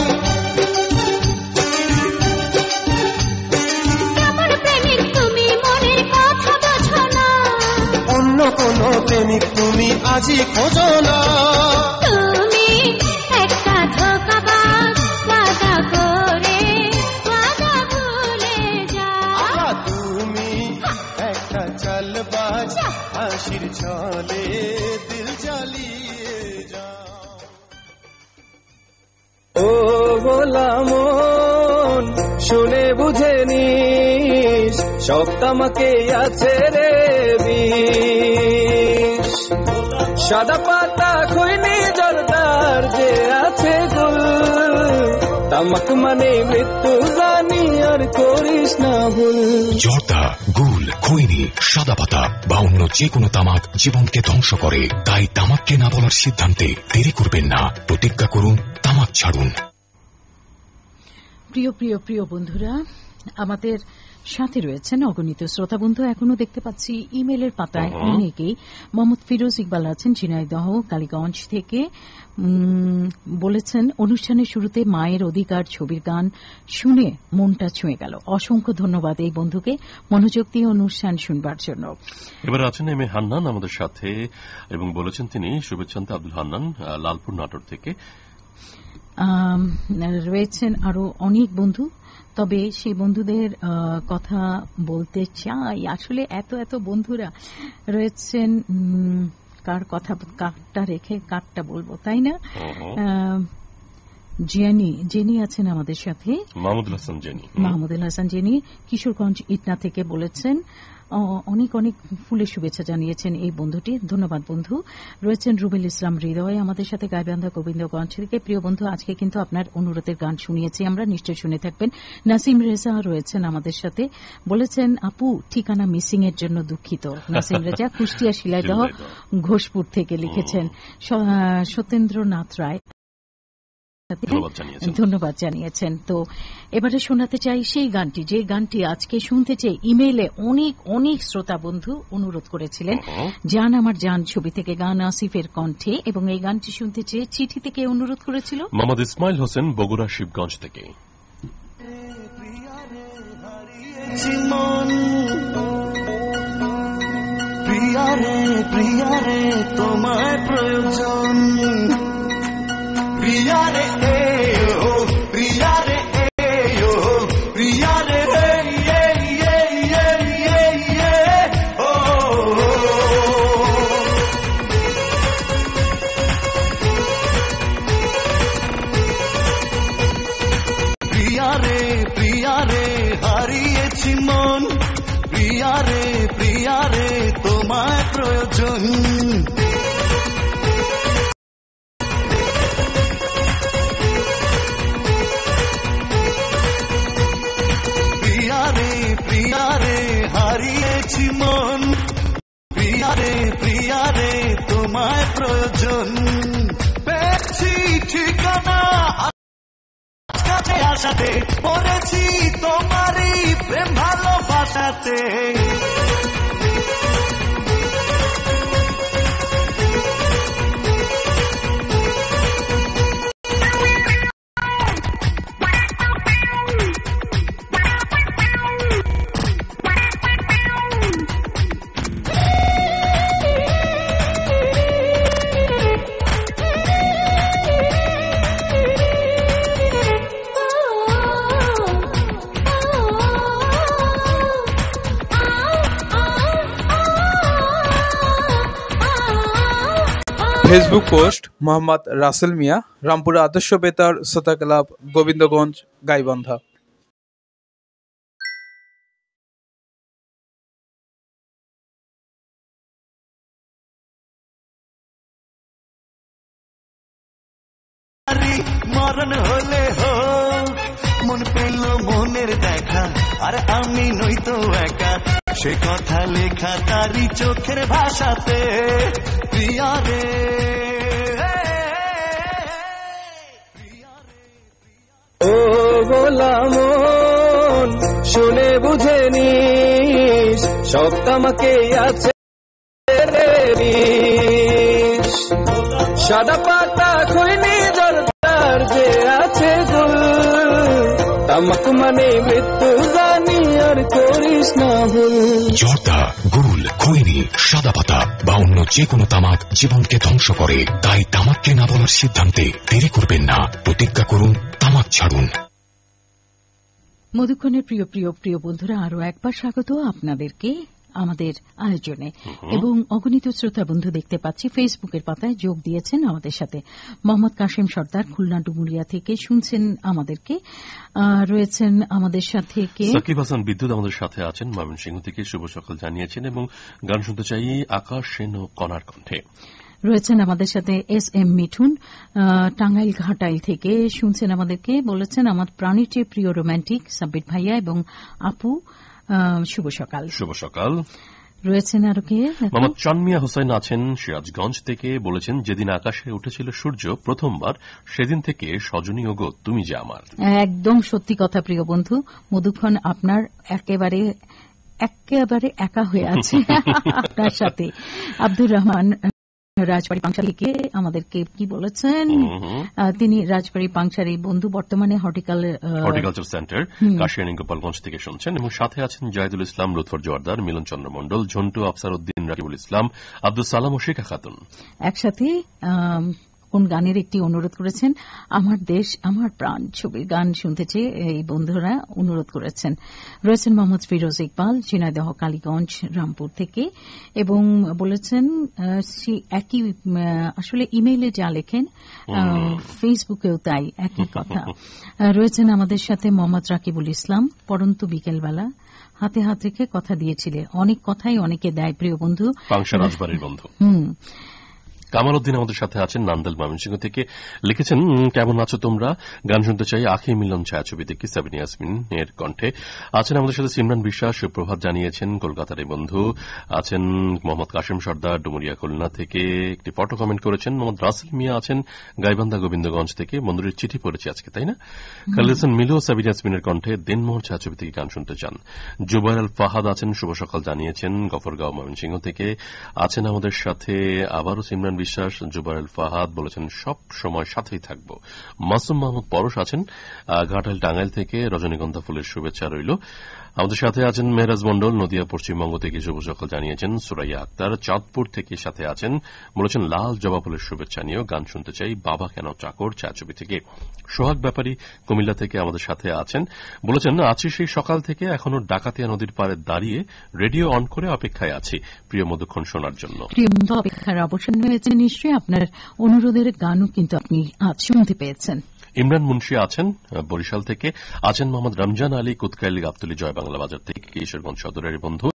কেমন প্রেমিক তুমি, মনের কথা বোঝো না। অন্য কোন প্রেমিক তুমি আজই খোঁজো না। তুমি একটা ধোঁকাবাজ, ওয়াদা করে ওয়াদা ভুলে যাও। তুমি একটা চালবাজ, হাসির ছলে দিল জ্বালিয়ে ভোলা মন শুনে বুঝে নিস সব তামাকে আছে রে বিষ সাদা পাতা খৈনি জর্দার যে আছে গুল তামাক মানে মৃত্যু জানি আর করিস না ভুল জর্দা, গুল, খৈনি, সাদা পাতা বা অন্য যে কোনো তামাক জীবনকে ধ্বংস করে। তাই তামাককে না বলার সিদ্ধান্তে দেরি করবেন না, প্রতিজ্ঞা করুন তামাক ছাড়ুন। প্রিয় প্রিয় প্রিয় বন্ধুরা, আমাদের সাথে রয়েছেন অগণিত শ্রোতা বন্ধু। এখনো দেখতে পাচ্ছি ইমেলের পাতায় অনেকেই। মোহাম্মদ ফিরোজ ইকবাল আছেন ঝিনাইদহ কালীগঞ্জ থেকে, বলেছেন অনুষ্ঠানের শুরুতে মায়ের অধিকার ছবির গান শুনে মনটা ছুঁয়ে গেল। অসংখ্য ধন্যবাদ এই বন্ধুকে মনোযোগ দিয়ে অনুষ্ঠান শুনবার জন্য। এবার আছেন এম এ হান্নান আমাদের সাথে এবং বলেছেন তিনি শুভেচ্ছান্ত আব্দুল হান্নান লালপুর নাটোর থেকে। রয়েছেন আরো অনেক বন্ধু, তবে সেই বন্ধুদের কথা বলতে চাই। আসলে এত এত বন্ধুরা রয়েছেন, কার কথা কারটা রেখে কারটা বলবো, তাই না? জেনি আছেন আমাদের সাথে, মাহমুদুল হাসান জেনি কিশোরগঞ্জ ইটনা থেকে বলেছেন। অনেক অনেক ফুলের শুভেচ্ছা জানিয়েছেন এই বন্ধুটি, ধন্যবাদ বন্ধু। রয়েছেন রুবেল ইসলাম হৃদয় আমাদের সাথে গাইবান্ধা গোবিন্দগঞ্জ থেকে। প্রিয় বন্ধু, আজকে কিন্তু আপনার অনুরোধের গান শুনিয়েছি আমরা, নিশ্চয় শুনে থাকবেন। নাসিম রেজা রয়েছেন আমাদের সাথে, বলেছেন আপু ঠিকানা মিসিং এর জন্য দুঃখিত। নাসিম রেজা কুষ্টিয়া শিলাইদহ ঘোষপুর থেকে লিখেছেন। সত্যেন্দ্রনাথ রায় ধন্যবাদ জানিয়েছেন। তো এবারে শোনাতে চাই সেই গানটি, যে গানটি আজকে শুনতে চেয়ে ইমেইলে অনেক অনেক শ্রোতা বন্ধু অনুরোধ করেছিলেন। জান আমার জান ছবি থেকে গান, আসিফের কণ্ঠে, এবং এই গানটি শুনতে চেয়ে চিঠি থেকে অনুরোধ করেছিল মোহাম্মদ ইসমাইল হোসেন বগুড়া শিবগঞ্জ থেকে। প্রিয়ারে প্রিয়ারে তোমায় প্রয়োজন, প্রিয়ারে ও প্রিয়ারে ও প্রিয়ারে ও প্রিয়ারে প্রিয়ারে হারিয়েছি মন, প্রিয়ারে প্রিয়ারে তোমায় প্রয়োজন। হারিয়েছি মন, প্রিয়ারে প্রিয়ারে তোমায় প্রয়োজন। পেয়েছি ঠিকানা আজকাতে আসাতে, পড়েছি তোমারই প্রেম ভালোবাসাতে। ফেসবুক পোস্ট মোহাম্মদ রাসেল মিয়া, রামপুরা আদর্শ বেতার শ্রোতা ক্লাব, গোবিন্দগঞ্জ, গাইবান্ধা। মরণ হলে হোক, মন পেল মনের দেখা, আর আমি নই তো একা, সে কথা লেখা তারি চোখের ভাষাতে। প্রিয়ারে ও ভোলা মন শুনে বুঝে নিস সব তামাকে আছে রে বিষ সাদা পাতা খৈনি জর্দার যে আছে গুল তামাক মানে মৃত্যু জানি আর করিস না ভুল। জর্দা, গুল, খৈনি, সাদা পাতা বা অন্য যে কোনো তামাক জীবনকে ধ্বংস করে। তাই তামাককে না বলার সিদ্ধান্তে দেরি করবেন না, প্রতিজ্ঞা করুন তামাক ছাড়ুন। মধুক্ষণের প্রিয় প্রিয় প্রিয় বন্ধুরা, আরো একবার স্বাগত আপনাদেরকে আমাদের আয়োজনে এবং অগণিত শ্রোতা বন্ধু দেখতে পাচ্ছি ফেসবুকের পাতায় যোগ দিয়েছেন আমাদের সাথে। মোহাম্মদ কাশেম সর্দার খুলনা ডুমুরিয়া থেকে শুনছেন আমাদেরকে। রয়েছেন আমাদের সাথে কে সাকিব হাসান বিদ্যুৎ আমাদের সাথে আছেন ময়মনসিংহ থেকে শুভ সকাল জানিয়েছেন এবং গান শুনতে চাই আকাশ সেন ও কণার কণ্ঠে। রয়েছেন আমাদের সাথে এস এম মিঠুন টাঙ্গাইল ঘাটাইল থেকে শুনছেন আমাদেরকে, বলেছেন আমার প্রাণীর চেয়ে প্রিয় রোম্যান্টিক সাব্বির ভাইয়া এবং আপু, শুভ সকাল। শুভ সকাল। রয়েছেন আরো কে? মোহাম্মদ চানমিয়া হোসেন আছেন সিরাজগঞ্জ থেকে, বলেছেন যেদিন আকাশে উঠেছিল সূর্য প্রথমবার সেদিন থেকে সজনী ওগো তুমি যে আমার। একদম সত্যি কথা প্রিয় বন্ধু, মধুক্ষণ আপনার একেবারে একা হয়ে আছে আপনার সাথে। আব্দুর রহমান রাজবাড়ী পাংশালী থেকে আমাদেরকে কি বলেছেন, তিনি রাজবাড়ী পাংশালী বন্ধু, বর্তমানে হর্টিকালচার সেন্টার কাশিয়ানী গোপালগঞ্জ থেকে শুনছেন এবং সাথে আছেন জাহিদুল ইসলাম, লুৎফর জোয়ারদার, মিলন চন্দ্র মণ্ডল, ঝন্টু, আফসার উদ্দিন, রাকিবুল ইসলাম, আব্দুল সালাম ও শেখা খাতুন। একসাথে কোন গানের একটি অনুরোধ করেছেন, আমার দেশ আমার প্রাণ ছবির গান শুনতে চেয়ে এই বন্ধুরা অনুরোধ করেছেন। রয়েছেন মোহাম্মদ ফিরোজ ইকবাল ঝিনাইদহ কালীগঞ্জ রামপুর থেকে এবং বলেছেন একই আসলে ইমেইলে যা লেখেন ফেসবুকেও তাই একই কথা। রয়েছেন আমাদের সাথে মোহাম্মদ রাকিবুল ইসলাম, পরন্তু বিকেলবেলা হাতে হাত রেখে কথা দিয়েছিলে, অনেক কথাই অনেকে দেয় প্রিয় বন্ধু, পাংশা রাজবাড়ির বন্ধু। কামাল উদ্দিন আমাদের সাথে আছেন নান্দাল ময়মনসিংহ থেকে, লিখেছেন কেমন আছো তোমরা, গান শুনতে চাই আখি মিলন ছায়াছবি থেকে সাবিনা ইয়াসমিন এর কণ্ঠে। আছেন আমাদের সাথে সিমরান বিশ্বাস, সুপ্রভাত জানিয়েছেন কলকাতার এই বন্ধু। আছেন মোহাম্মদ কাশেম সর্দার ডুমুরিয়া খুলনা থেকে, একটি ফটো কমেন্ট করেছেন। মোহাম্মদ রাসেল মিয়া আছেন গাইবান্ধা গোবিন্দগঞ্জ থেকে, বন্ধুদের চিঠি পড়েছে আজকে তাই না। খালিদ মিলো সাবিনা ইয়াসমিনের কণ্ঠে দিনমোহর ছায়াছবি থেকে গান শুনতে চান। জুবাইর আল ফাহাদ আছেন, শুভ সকাল জানিয়েছেন গফরগাঁও ময়মনসিংহ থেকে। আছেন আমাদের সাথে আবারও সিমরান বিশ্বাস, জুবাইর আল ফাহাদ, বলেছেন সব সময় সাথেই থাকব। মাসুম মাহমুদ পরশ আছেন ঘাটাইল টাঙ্গাইল থেকে, রজনীগন্ধা ফুলের শুভেচ্ছা রইল। আমাদের সাথে আছেন মেহরাজ মন্ডল, নদিয়া পশ্চিমবঙ্গ থেকে শুভ সকাল জানিয়েছেন। সুরাইয়া আক্তার চাঁদপুর থেকে সাথে আছেন, বলেছেন লাল জবা ফুলের শুভেচ্ছা নিয়েও গান শুনতে চাই বাবা কেন চাকর ছায়াছবি থেকে। সোহাগ ব্যাপারী কুমিল্লা থেকে আমাদের সাথে আছেন, বলেছেন আছি সেই সকাল থেকে এখনো ডাকাতিয়া নদীর পাড়ে দাঁড়িয়ে রেডিও অন করে অপেক্ষায় আছি প্রিয় মধুক্ষণ শোনার জন্য। অপেক্ষার অবসান হয়েছে নিশ্চয়ই, আপনার অনুরোধের গানও কিন্তু আপনি আজ শুনতে পেয়েছেন। ইমরান মুন্সি আছেন বরিশাল থেকে, আছেন মোহাম্মদ রমজান আলী কুতকাইল গাবতলী জয় বাংলা বাজার থেকে, কিশোরগঞ্জ সদরের বন্ধু।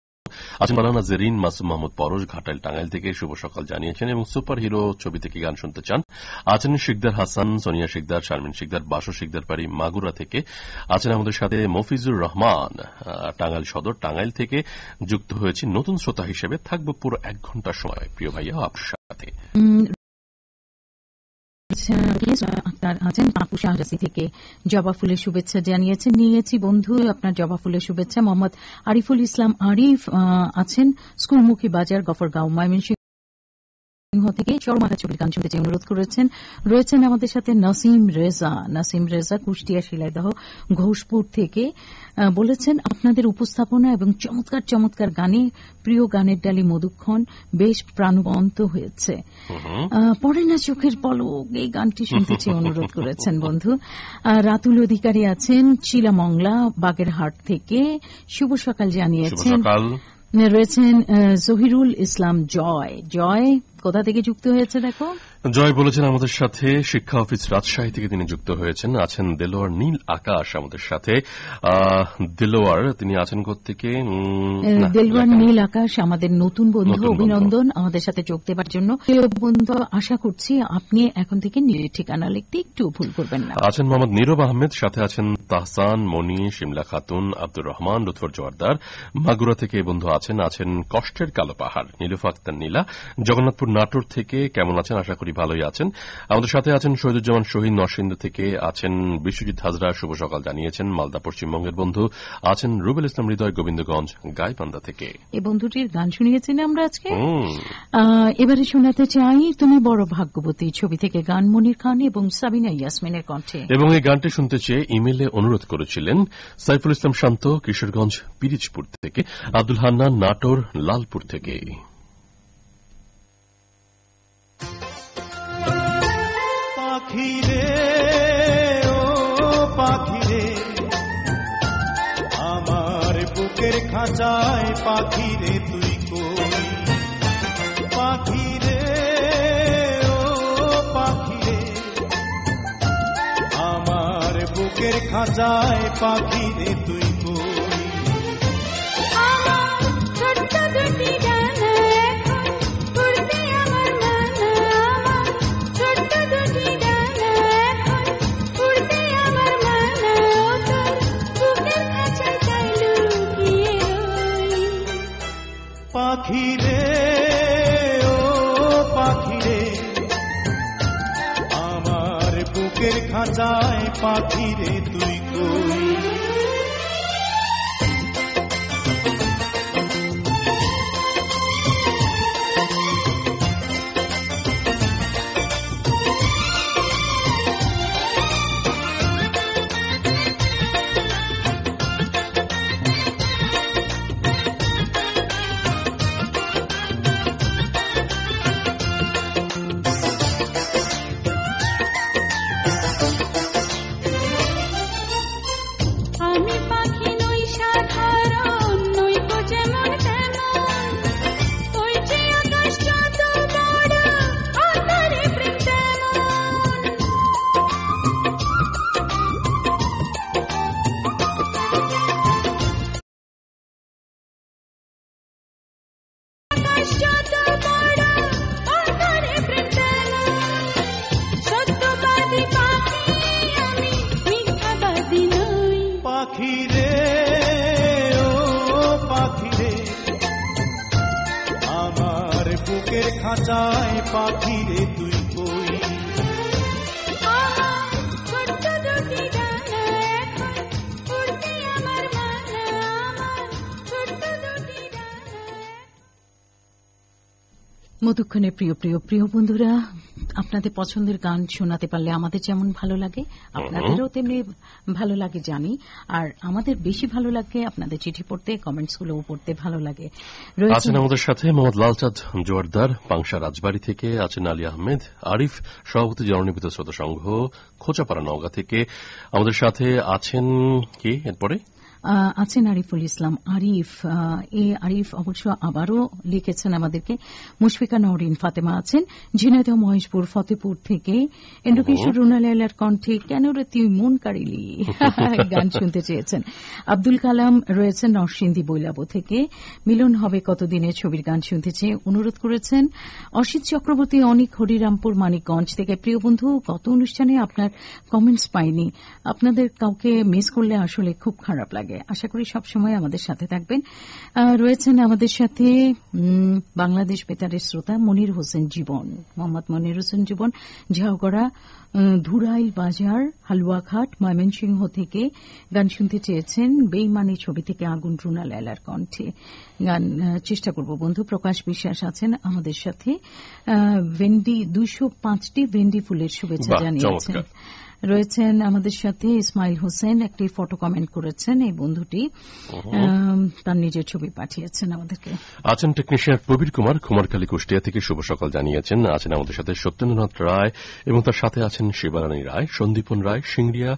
আছেন মালানা জেরিন, মাসুম মাহমুদ পরশ ঘাটাইল টাঙ্গাইল থেকে শুভ সকাল জানিয়েছেন এবং সুপার হিরো ছবি থেকে গান শুনতে চান। আছেন শিকদার হাসান, সোনিয়া শিকদার, শারমিন শিকদার, বাসু শিকদার বাড়ি মাগুরা থেকে। আছেন আমাদের সাথে মফিজুর রহমান টাঙ্গাইল সদর টাঙ্গাইল থেকে যুক্ত হয়েছি নতুন শ্রোতা হিসেবে, থাকবো পুরো 1 ঘন্টার সময় প্রিয় ভাইয়া আপনার সাথে। আছেন আপু শাহরাসি থেকে জবা ফুলের শুভেচ্ছা জানিয়েছেন, নিয়েছি বন্ধু আপনার জবা ফুলের শুভেচ্ছা। মোহাম্মদ আরিফুল ইসলাম আরিফ আছেন স্কুলমুখী বাজার গফরগাঁও ময়মনসিংহ থেকে, চরমাথা ছবির গান শুনতে চেয়ে অনুরোধ করেছেন। রয়েছেন আমাদের সাথে নাসিম রেজা কুষ্টিয়া শিলাইদহ ঘোষপুর থেকে, বলেছেন আপনাদের উপস্থাপনা এবং চমৎকার চমৎকার গানে প্রিয় গানের ডালি মধুক্ষণ বেশ প্রাণবন্ত হয়েছে। পড়ে না চোখের পলক এই গানটি শুনতে চেয়ে অনুরোধ করেছেন বন্ধু। রাতুল অধিকারী আছেন চিলামংলা বাগেরহাট থেকে, শুভ সকাল জানিয়েছেন। রয়েছেন জহিরুল ইসলাম জয় কোথা থেকে যুক্ত হয়েছে দেখো, জয় বলেছেন আমাদের সাথে শিক্ষা অফিস রাজশাহী থেকে তিনি যুক্ত হয়েছেন। আছেন দেলোয়ার নীল আকাশ আমাদের সাথে, দেলোয়ার তিনি আছেন কোত্থেকে, দেলোয়ার নীল আকাশ আমাদের নতুন বন্ধু, অভিনন্দন আমাদের সাথে যোগ দেবার জন্য। বন্ধু আশা করছি আপনি এখন থেকে নিজের ঠিকানা লিখতে একটু ভুল করবেন না। আছেন মোহাম্মদ নীরব আহমেদ, সাথে আছেন তাহসান মনি, শিমলা খাতুন, আব্দুর রহমান, লুৎফর জোয়ারদার মাগুরা থেকে বন্ধু আছেন কষ্টের কালো পাহাড় নীলুফা আক্তার নীলা জগন্নাথপুর নাটোর থেকে, কেমন আছেন আশা করি ভালোই আছেন। আমাদের সাথে আছেন শহীদুজ্জামান শহীদ নরসিংদী থেকে, আছেন বিশ্বজিৎ হাজরা শুভ সকাল জানিয়েছেন মালদা পশ্চিমবঙ্গের বন্ধু। আছেন রুবেল ইসলাম হৃদয় গোবিন্দগঞ্জ গাইবান্ধা থেকে। এই বন্ধুটির গান শুনিয়েছি না আমরা আজকে, এবারে শোনাতে চাই তুমি বড় ভাগ্যবতী ছবি থেকে গান, মনির খান এবং সাবিনা ইয়াসমিনের কণ্ঠে। এবং এই গানটি শুনতে চেয়ে ইমেইলে অনুরোধ করেছিলেন সাইফুল ইসলাম শান্ত কিশোরগঞ্জ পিরিজপুর থেকে, আব্দুল হান্নান নাটোর লালপুর থেকে। পাখিরে ও পাখিরে আমার বুকের খাঁচায় পাখিরে বুকের খাঁচায় পাখি রে তুই কই আমার ছোট্ট দুটি ডানা এখন উড়তে আমার মানা আমার ছোট্ট দুটি ডানা এখন উড়তে আমার মানা ও তোর বুকের খাঁচায় চাই লুকিয়ে রই পাখি রে ও পাখি রে আমার বুকের খাঁচায় পাখি রে তুই কই আমি পাখি নই সাধারণ নই তো যেমন তেমন ওই যে আকাশ যত বড় আকারে প্রেম তেমন আকাশ যত বড় আকারে প্রেম তেমন সত্যবাদী পাখি আমি মিথ্যাবাদী নই পাখি রে ও পাখি রে আমার বুকের খাঁচায় পাখি রে তুই কই আমার ছোট্ট দুটি ডানা এখন উড়তে আমার মানা আমার ছোট্ট দুটি ডানা মধুক্ষণের প্রিয় প্রিয় প্রিয় বন্ধুরা, আপনাদের পছন্দের গান শোনাতে পারলে আমাদের যেমন ভালো লাগে আপনাদেরও তেমনি ভালো লাগে জানি। আর আমাদের বেশি ভালো লাগে আপনাদের চিঠি পড়তে, কমেন্টসগুলো পড়তে ভালো লাগে। আছেন আমাদের সাথে মোহাম্মদ লালচাঁদ জোয়ারদার পাংশা রাজবাড়ী থেকে, আছেন আলী আহমেদ আরিফ সভাপতি জননিবিত শ্রোতা সংঘ খোঁচাপাড়া নওগাঁ থেকে। আমাদের সাথে আছেন কে এরপরে আছেন আরিফুল ইসলাম আরিফ। আরিফ অবশ্য আবারও লিখেছেন আমাদেরকে। মুশফিকা নওরিন ফাতেমা আছেন ঝিনাইদহ মহেশপুর ফতেপুর থেকে। এন্ড্রকিশোর রুনা লায়লার কণ্ঠে কেন রে তুই মন কাড়িলি গান শুনতে চেয়েছেন। আব্দুল কালাম রয়েছেন নরসিংদী বৈলাবো থেকে। মিলন হবে কতদিনে ছবির গান শুনতে চেয়ে অনুরোধ করেছেন। অসিত চক্রবর্তী অনিক হরিরামপুর মানিকগঞ্জ থেকে। প্রিয় বন্ধু, গত অনুষ্ঠানে আপনার কমেন্টস পাইনি, আপনাদের কাউকে মিস করলে আসলে খুব খারাপ লাগে। আশা করি সবসময় আমাদের সাথে থাকবেন। রয়েছেন আমাদের সাথে বাংলাদেশ বেতারের শ্রোতা মনির হোসেন জীবন, মোহাম্মদ মনির হোসেন জীবন ঝাউগড়া ধুরাইল বাজার হালুয়াঘাট ময়মনসিংহ থেকে গান শুনতে চেয়েছেন। বেইমানি ছবি থেকে আগুন রুনা লায়লার কণ্ঠে গান চেষ্টা করব বন্ধু। প্রকাশ বিশ্বাস আছেন আমাদের সাথে। 205টি ভেন্ডি ফুলের শুভেচ্ছা জানিয়েছেন। রয়েছেন আমাদের সাথে ইসমাইল হোসেন, একটি ফটো কমেন্ট করেছেন এই বন্ধুটি, তার নিজের ছবি পাঠিয়েছেন আমাদেরকে। আছেন টেকনিশিয়ান প্রবীর কুমার কুমারখালী কুষ্টিয়া থেকে শুভ সকাল জানিয়েছেন। আছেন আমাদের সাথে সত্যেন্দ্রনাথ রায় এবং তার সাথে আছেন শিবারানী রায়, সন্দীপন রায় সিংড়িয়া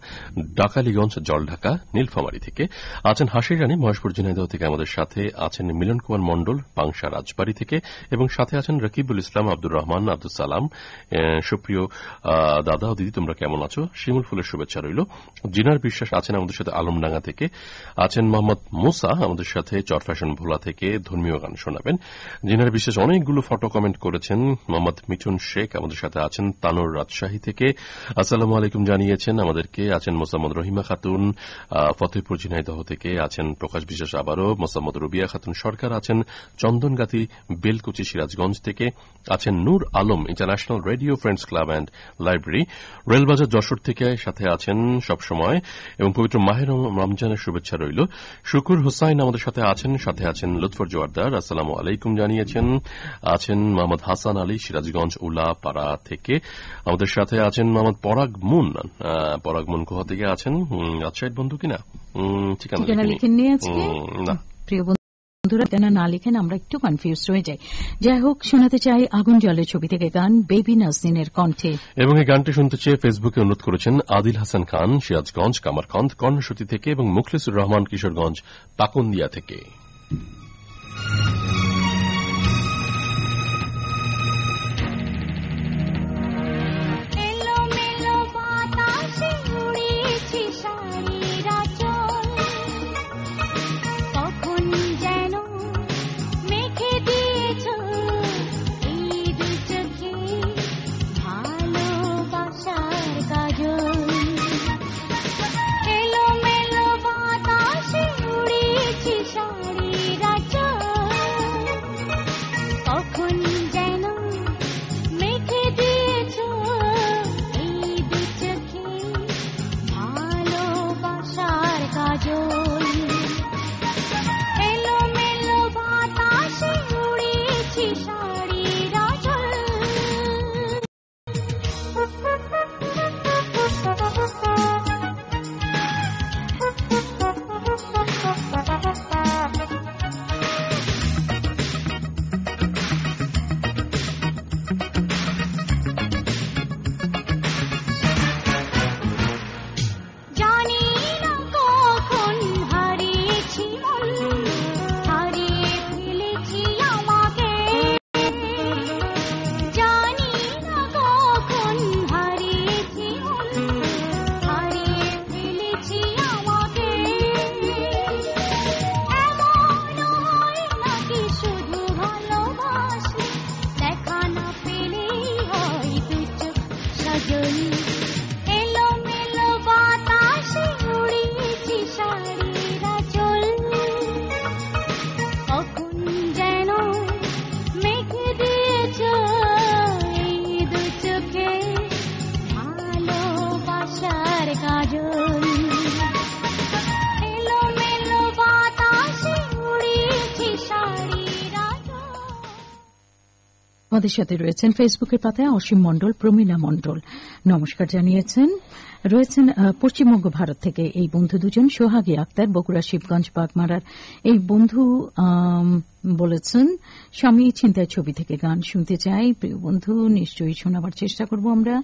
ডাকালীগঞ্জ জলঢাকা নীলফামারী থেকে। আছেন হাসি রানী মহেশপুর ঝিনাইদহ থেকে আমাদের সাথে। আছেন মিলন কুমার মণ্ডল পাংশা রাজবাড়ী থেকে এবং সাথে আছেন রকিবুল ইসলাম, আব্দুর রহমান, আব্দুল সালাম। সুপ্রিয় দাদা ও দিদি, তোমরা কেমন আছো? শিমুল ফুলের শুভেচ্ছা রইল। জিনার বিশ্বাস আছেন আমাদের সাথে আলমডাঙ্গা থেকে। আছেন মোহাম্মদ মুসা আমাদের সাথে চরফ্যাশন ভোলা থেকে, ধর্মীয় গান শোনাবেন। জিনার বিশ্বাস অনেকগুলো ফটো কমেন্ট করেছেন। মোহাম্মদ মিঠুন শেখ আমাদের সাথে আছেন তানোর রাজশাহী থেকে, আসসালামু আলাইকুম জানিয়েছেন আমাদেরকে। আছেন মোসাম্মদ রহিমা খাতুন ফতেহপুর ঝিনাইদহ থেকে। আছেন প্রকাশ বিশ্বাস আবারও, মোসাম্মদ রুবিয়া খাতুন সরকার আছেন চন্দনগাতি বেলকুচি সিরাজগঞ্জ থেকে। আছেন Nur Alam international radio friends club and library Railbazar Jessore থেকে সাথে আছেন সবসময় এবং পবিত্র মাহের রমজানের শুভেচ্ছা রইল। শুকুর হোসাইন আমাদের সাথে আছেন লুৎফর জোয়ারদার, আসসালামু আলাইকুম জানিয়েছেন। আছেন মোহাম্মদ হাসান আলী সিরাজগঞ্জ উলাপাড়া থেকে। আমাদের সাথে আছেন মোহাম্মদ পরাগ মুন কোথা থেকে আছেন? রাজশাহীর বন্ধু কিনা ঠিকানা লিখেননি আজকে? না প্রিয় বন্ধুরা, কেন না লিখেন আমরা একটু কনফিউজ হয়ে যাই। যাই হোক, শোনাতে চাই আগুন জলের ছবি থেকে গান বেবি নাজনীনের কণ্ঠে। এবং এই গানটি শুনতে চেয়ে ফেসবুকে অনুরোধ করেছেন আদিল হাসান খান সিরাজগঞ্জ কামারখন্দ কর্ণসূতি থেকে এবং মুখলিসুর রহমান কিশোরগঞ্জ পাকুন্দিয়া থেকে। এলোমেলো বাতাসে উড়েছি এলো মেলো বাতাসে উড়িয়েছি শাড়ির আঁচল, কখন যেন মেঘে দিয়েছ এই দু চোখে ভালোবাসার কাজল। এলো মেলো বাতাসে উড়িয়েছি শাড়ির আঁচল। আমাদের সাথে রয়েছেন ফেসবুকের পাতায় অসীম মণ্ডল, প্রমীলা মণ্ডল নমস্কার জানিয়েছেন। রয়েছেন পশ্চিমবঙ্গ ভারত থেকে এই বন্ধু দুজন, সোহাগী আক্তার, বগুড়া শিবগঞ্জ বাগমারার এই বন্ধু বলেছেন স্বামী ছিনতাই ছবি থেকে গান শুনতে চাই। প্রিয় বন্ধু, নিশ্চয়ই শোনাবার চেষ্টা করব আমরা।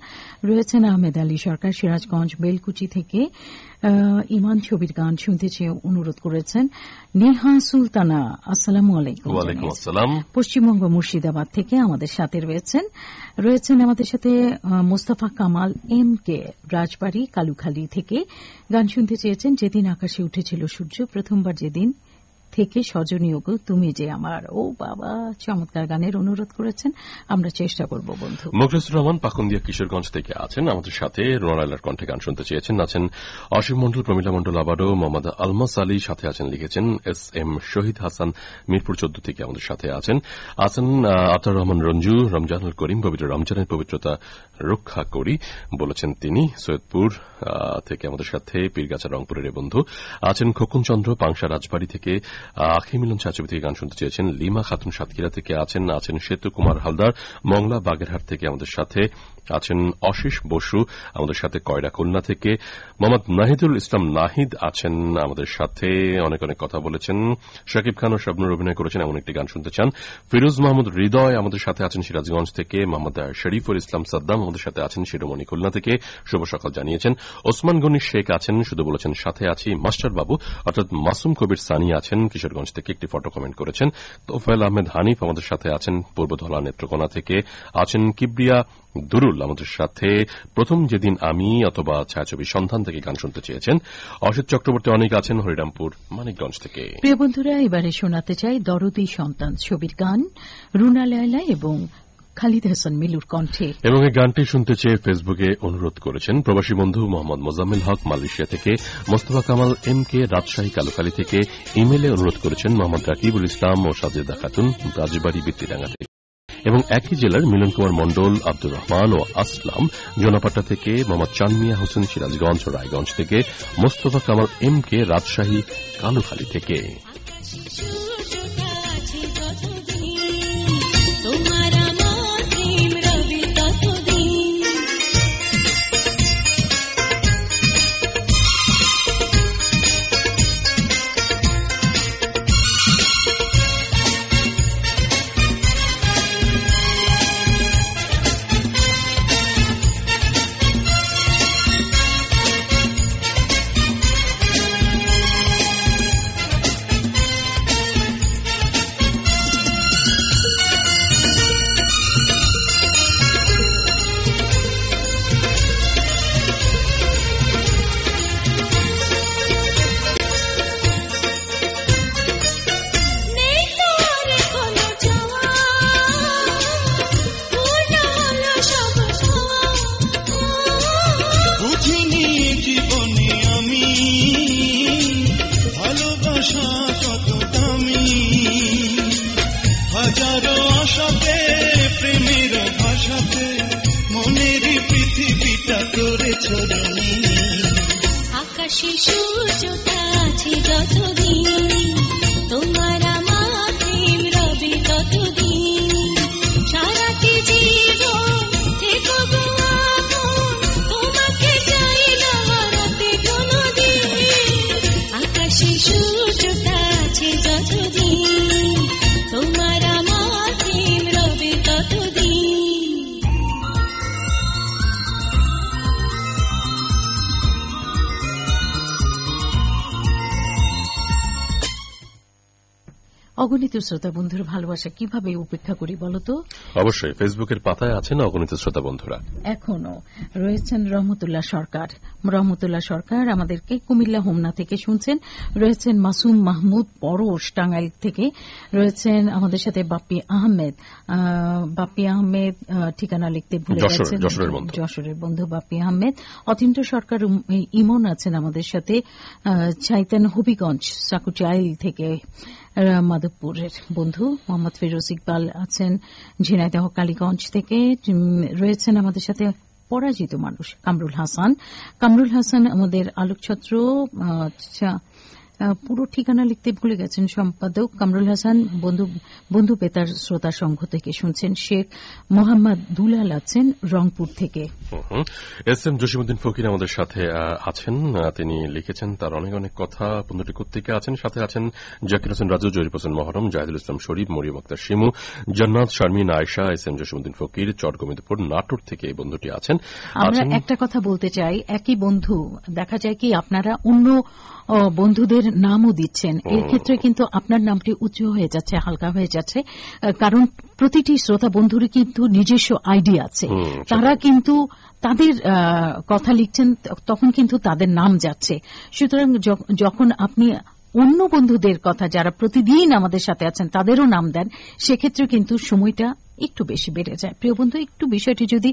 রয়েছেন আহমেদ আলী সরকার, সিরাজগঞ্জ বেলকুচি থেকে ইমান ছবির গান শুনতে চেয়ে অনুরোধ করেছেন। নেহা সুলতানা আসসালামু আলাইকুম। ওয়ালাইকুম আসসালাম। পশ্চিমবঙ্গ মুর্শিদাবাদ থেকে আমাদের সাথে রয়েছেন আমাদের সাথে মোস্তফা কামাল এম কে, রাজবাড়ী কালুখালী থেকে গান শুনতে চেয়েছেন যেদিন আকাশে উঠেছিল সূর্য, প্রথমবার যেদিন থেকে সজনীয় গো তুমি যে আমার। ও বাবা, চমৎকার গানের অনুরোধ করেছেন, আমরা চেষ্টা করব বন্ধু। মুখলেসুর রহমান পাকুন্দিয়া কিশোরগঞ্জ থেকে আছেন আমাদের সাথে, রোনালার কণ্ঠে গান শুনতে চেয়েছেন। আছেন অসীম মণ্ডল, প্রমীলা মণ্ডল, আবারও মোহাম্মদ আলমাস আলী সাথে আছেন, লিখেছেন এস এম শহীদ হাসান মিরপুর 14 থেকে আমাদের সাথে আছেন আতার রহমান রঞ্জু। রমজানুল করিম, পবিত্র রমজানের পবিত্রতা রক্ষা করি বলেছেন তিনি, সৈয়দপুর থেকে আমাদের সাথে। পীরগাছা রংপুরের বন্ধু আছেন খোকন চন্দ্র, পাংশা রাজবাড়ী থেকে। আখি মিলন ছায়াছবি থেকে গান শুনতে চেয়েছেন লিমা খাতুন, সাতক্ষীরা থেকে আছেন সেতু কুমার হালদার, মংলা বাগেরহাট থেকে আমাদের সাথে আছেন। অশিস বসু আমাদের সাথে কয়রা খুলনা থেকে। মোহাম্মদ নাহিদুল ইসলাম নাহিদ আছেন আমাদের সাথে, অনেক অনেক কথা বলেছেন। শাকিব খান ও শাবনুর অভিনয় করেছেন এমন একটি গান শুনতে চান। ফিরোজ মাহমুদ হৃদয় আমাদের সাথে আছেন সিরাজগঞ্জ থেকে। মোহাম্মদ শরীফুল ইসলাম সাদ্দাম আমাদের সাথে আছেন শিরোমণি খুলনা থেকে, শুভ সকাল জানিয়েছেন। ওসমান গনি শেখ আছেন, শুধু বলেছেন সাথে আছি। মাস্টার বাবু অর্থাৎ মাসুম কবির সানি আছেন কিশোরগঞ্জ থেকে, একটি ফটো কমেন্ট করেছেন। তোফায়েল আহমেদ হানিফ আমাদের সাথে আছেন পূর্বধলা নেত্রকোনা থেকে। আছেন কিবরিয়া দুরুল আমাদের সাথে, প্রথম যেদিন আমি অথবা ছায়াছবি সন্ধান থেকে গান শুনতে চেয়েছেন। অসিত চক্রবর্তী অনেক আছেন হরিরামপুর মানিকগঞ্জ থেকে। প্রিয় বন্ধুরা, এবারে শোনাতে চাই দরদি সন্তান ছবির গান, রুনা লায়লা এবং খালিদ হাসান মিলুর কণ্ঠে। এবং এই গানটি শুনতে চেয়ে ফেসবুকে অনুরোধ করেছেন প্রবাসী বন্ধু মোহাম্মদ মোজাম্মেল হক মালয়েশিয়া থেকে, মোস্তফা কামাল এম কে রাজশাহী কালুখালী থেকে। ইমেলে অনুরোধ করেছেন মোহাম্মদ রাকিবুল ইসলাম ও সাজেদা খাতুন রাজবাড়ী বৃত্তিডাঙ্গা থেকে। এবং একই জেলার মিলন কুমার মণ্ডল, আব্দুর রহমান ও আসলাম জোনাপাট্টা থেকে। মোহাম্মদ চানমিয়া হোসেন সিরাজগঞ্জ ও রায়গঞ্জ থেকে। মোস্তফা কামাল এম কে রাজশাহী কালুখালী থেকে। আকাশে সূর্যটা আছে যতদিন, তোমার আমার প্রেম রবে ততদিন। সারাটি জীবন থেকো গো আপন, তোমাকে চাই না হারাতে কোনোদিন। আকাশে সূর্যটা আছে যতদিন, তোমার আমার প্রেম রবে ততদিন। অগণিত শ্রোতা বন্ধুর ভালোবাসা কিভাবে উপেক্ষা করি বলতো? অবশ্যই ফেসবুকের পাতায় আছেন অগণিত শ্রোতা বন্ধুরা। এখনো রয়েছেন রহমতুল্লাহ সরকার। রহমতুল্লাহ সরকার আমাদেরকে কুমিল্লা হোমনা থেকে শুনছেন। রয়েছেন মাসুম মাহমুদ পরশ টাঙ্গাইল থেকে। রয়েছেন আমাদের সাথে বাপ্পি আহমেদ। বাপ্পি আহমেদ ঠিকানা লিখতে ভুলে গেছেন, যশোরের বন্ধু বাপ্পি আহমেদ। অতীন্দ্র সরকার ইমন আছেন আমাদের সাথে। চাইতেন হবিগঞ্জ সাকুচাইল থেকে মাধবপুরের বন্ধু। মোহাম্মদ ফিরোজ ইকবাল আছেন ঝিনাইদহ কালীগঞ্জ থেকে। রয়েছেন আমাদের সাথে পরাজিত মানুষ কামরুল হাসান। কামরুল হাসান আমাদের আলোকছত্র পুরো ঠিকানা লিখতে ভুলে গেছেন সম্পাদক কামরুল হাসান বন্ধু বেতার শ্রোতা সংঘ থেকে শুনছেন। শেখ মোহাম্মদ দুলাল আছেন রংপুর থেকে। এস এম জসিমউদ্দিন ফকির আমাদের সাথে আছেন। তিনি লিখেছেন তার অনেক অনেক কথা। বন্ধুটি কোত্থেকে আছেন? সাথে আছেন জাকির হোসেন রাজু, জরিফ হোসেন মহরম, জাহিদুল ইসলাম শরীফ, মরিয়ম আক্তার শিমু, জান্নাত, শারমিন, আয়েশা। এস এম জসিমউদ্দিন ফকির চট্টগ্রামপুর নাটোর থেকে এই বন্ধুটি আছেন। আমরা একটা কথা বলতে চাই, একই বন্ধু দেখা যায় কি আপনারা অন্য বন্ধুদের নামও দিচ্ছেন, এর ক্ষেত্রে কিন্তু আপনার নামটি উঁচু হয়ে যাচ্ছে, হালকা হয়ে যাচ্ছে। কারণ প্রতিটি শ্রোতা বন্ধুরই কিন্তু নিজস্ব আইডি আছে। তারা কিন্তু তাদের কথা লিখছেন, তখন কিন্তু তাদের নাম যাচ্ছে। সুতরাং যখন আপনি অন্য বন্ধুদের কথা যারা প্রতিদিন আমাদের সাথে আছেন তাদেরও নাম দেন, সেক্ষেত্রে কিন্তু সময়টা একটু বেশি বেড়ে যায়। প্রিয় বন্ধু, একটু বিষয়টি যদি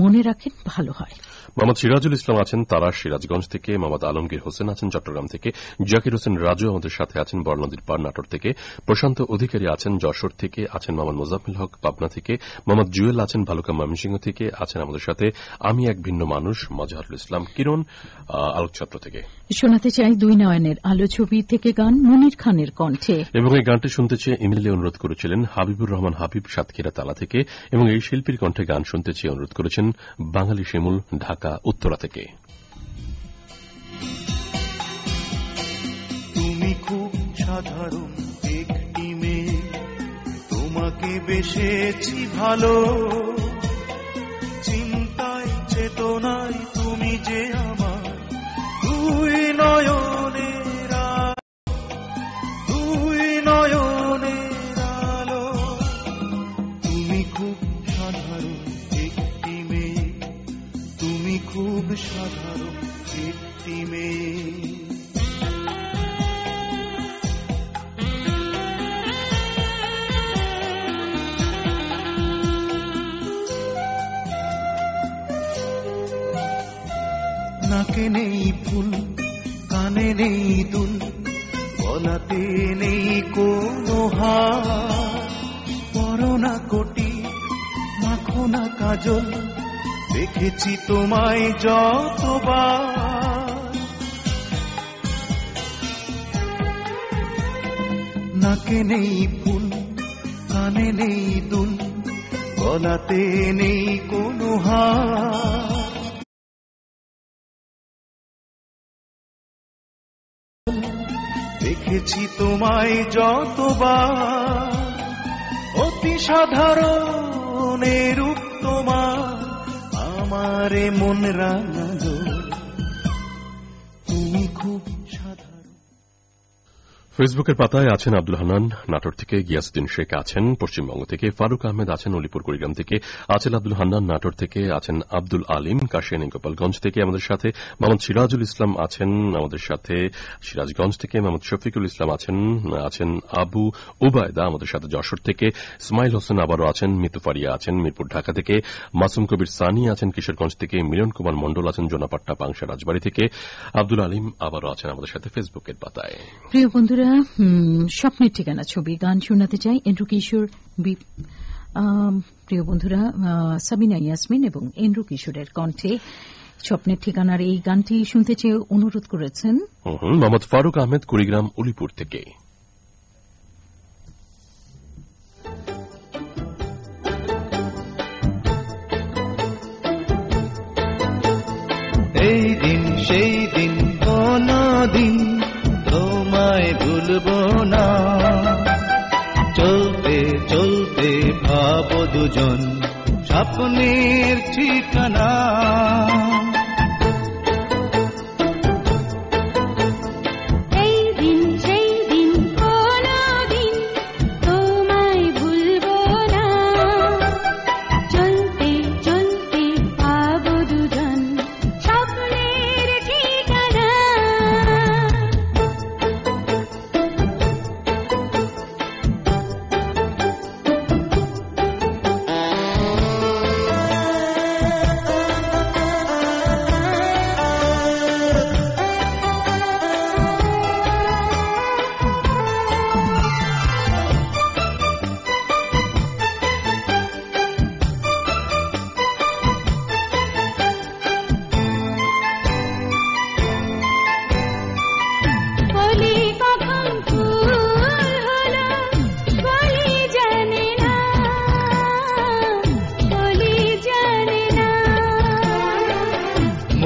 মনে রাখেন ভালো হয়। মোহাম্মদ সিরাজুল ইসলাম আছেন তারা সিরাজগঞ্জ থেকে। মোহাম্মদ আলমগীর হোসেন আছেন চট্টগ্রাম থেকে। জাকির হোসেন রাজু আমাদের সাথে আছেন বড়নদীর পার নাটোর থেকে। প্রশান্ত অধিকারী আছেন যশোর থেকে। আছেন মোহাম্মদ মোজাম্মেল হক পাবনা থেকে। মোহাম্মদ জুয়েল আছেন ভালুকা ময়মনসিংহ থেকে। আছেন আমাদের সাথে আমি এক ভিন্ন মানুষ মজহারুল ইসলাম কিরণ আলোকছত্র থেকে। শোনাতে চাই দুই নয়নের আলো ছবি থেকে গান মনির খানের কণ্ঠে। এবং এই গানটি শুনতে চেয়ে ইমেইলে অনুরোধ করেছিলেন হাবিবুর রহমান হাবিব সাতক্ষীরা তালা থেকে। এবং এই শিল্পীর কণ্ঠে গান শুনতে চেয়ে অনুরোধ করেছেন বাঙালি শিমুল ঢাকা উত্তরা থেকে। তুমি খুব সাধারণ একটি মেয়ে, তোমাকে বেসেছি ভালো, চিন্তায় চেতনায় তুমি যে আমার দুই নয়নের আলো। তুমি খুব সাধারণ একটি মেয়ে, তুমি খুব সাধারণ একটি মেয়ে। নাকে নেই ফুল, কানে নেই দুল, গলাতে নেই কোনো হার, পরনা কোটি মাখো না কাজল, দেখেছি তোমায় যতবার। নাকে নেই ফুল, কানে নেই দুল, গলাতে নেই কোনো হার, দেখেছি তোমায় যতবার। অতি সাধারণ রূপ তোমার আমারে মন রাঙালো, তুমি খুব সাধারণ। ফেসবুকের পাতায় আছেন আব্দুল হান্নান নাটোর থেকে। গিয়াসউদ্দিন শেখ আছেন পশ্চিমবঙ্গ থেকে। ফারুক আহমেদ আছেন অলিপুর কুড়িগ্রাম থেকে। আছেন আব্দুল হান্নান নাটোর থেকে। আছেন আব্দুল আলিম কাশিয়ানী গোপালগঞ্জ থেকে আমাদের সাথে। মোহাম্মদ সিরাজুল ইসলাম আছেন আমাদের সাথে সিরাজগঞ্জ থেকে। মোহাম্মদ শফিকুল ইসলাম আছেন আবু উবায়দা আমাদের সাথে যশোর থেকে। ইসমাইল হোসেন আবারও আছেন। মিতুফারিয়া আছেন মিরপুর ঢাকা থেকে। মাসুম কবির সানি আছেন কিশোরগঞ্জ থেকে। মিলন কুমার মন্ডল আছেন জোনাপাট্টা পাংশা রাজবাড়ী থেকে। আব্দুল আলিম আবারও আছেন আমাদের সাথে ফেসবুকের পাতায়। প্রিয় বন্ধুরা, স্বপ্নের ঠিকানা ছবি গান শোনাতে চাই এন্ড্রু কিশোর। প্রিয় বন্ধুরা, সাবিনা ইয়াসমিন এবং এন্ড্রু কিশোরের কণ্ঠে স্বপ্নের ঠিকানার এই গানটি শুনতে চেয়ে অনুরোধ করেছেন মোহাম্মদ ফারুক আহমেদ কুড়িগ্রাম উলিপুর থেকে। এই দিন সেই দিন কোনো দিন তোমায় ভুলবো না, চলতে চলতে ভাবো দুজন স্বপ্নের ঠিকানা। এই দিন সেই দিন কোনো দিন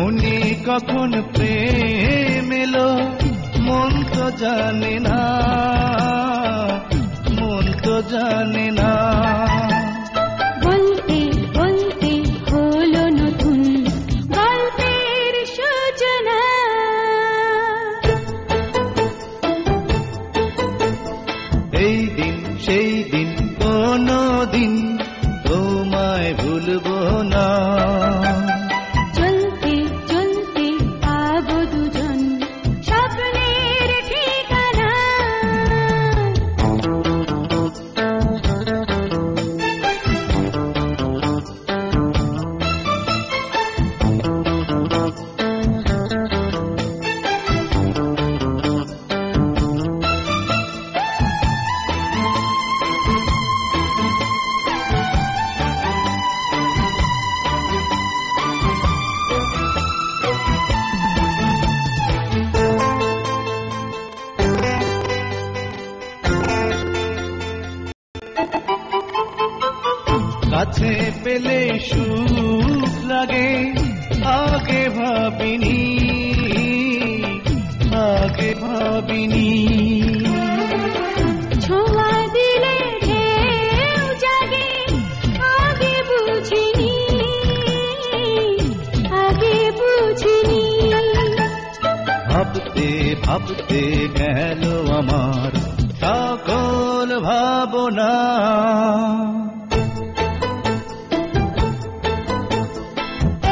মনে কখন প্রেম এলো মন তো জানে না, মন তো জানে না। বলতে বলতে হলো নতুন গল্পের সূচনা। এই দিন সেই দিন কোনো দিন তোমায় ভুলবো না। চলতে চলতে পাবো দুজন স্বপ্নের ঠিকানা। কাছে পেলে সুখ লাগে আগে ভাবিনি, আগে ভাবিনি। ছোঁয়া দিলে ঢেউ জাগে আগে বুঝিনি, আগে বুঝিনি। ভাবতে ভাবতে গেল আমার সকল ভাবনা।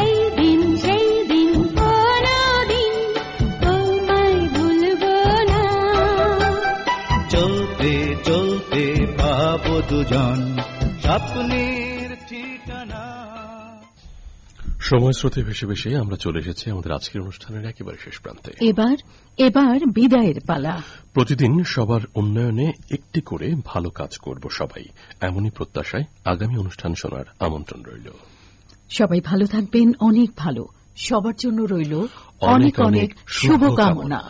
এই দিন সেই দিন কোনো দিন তোমায় ভুলবো না। চলতে চলতে পাবো দুজন স্বপ্নের ঠিকানা। সময় স্রোতে ভেসে ভেসে আমরা চলে এসেছি আমাদের আজকের অনুষ্ঠানের একেবারে শেষ প্রান্তে। এবার বিদায়ের পালা। প্রতিদিন সবার উন্নয়নে একটি করে ভালো কাজ করব সবাই, এমনই প্রত্যাশায় আগামী অনুষ্ঠান শোনার আমন্ত্রণ রইল। সবাই ভালো থাকবেন, অনেক ভালো। সবার জন্য রইল অনেক অনেক শুভকামনা।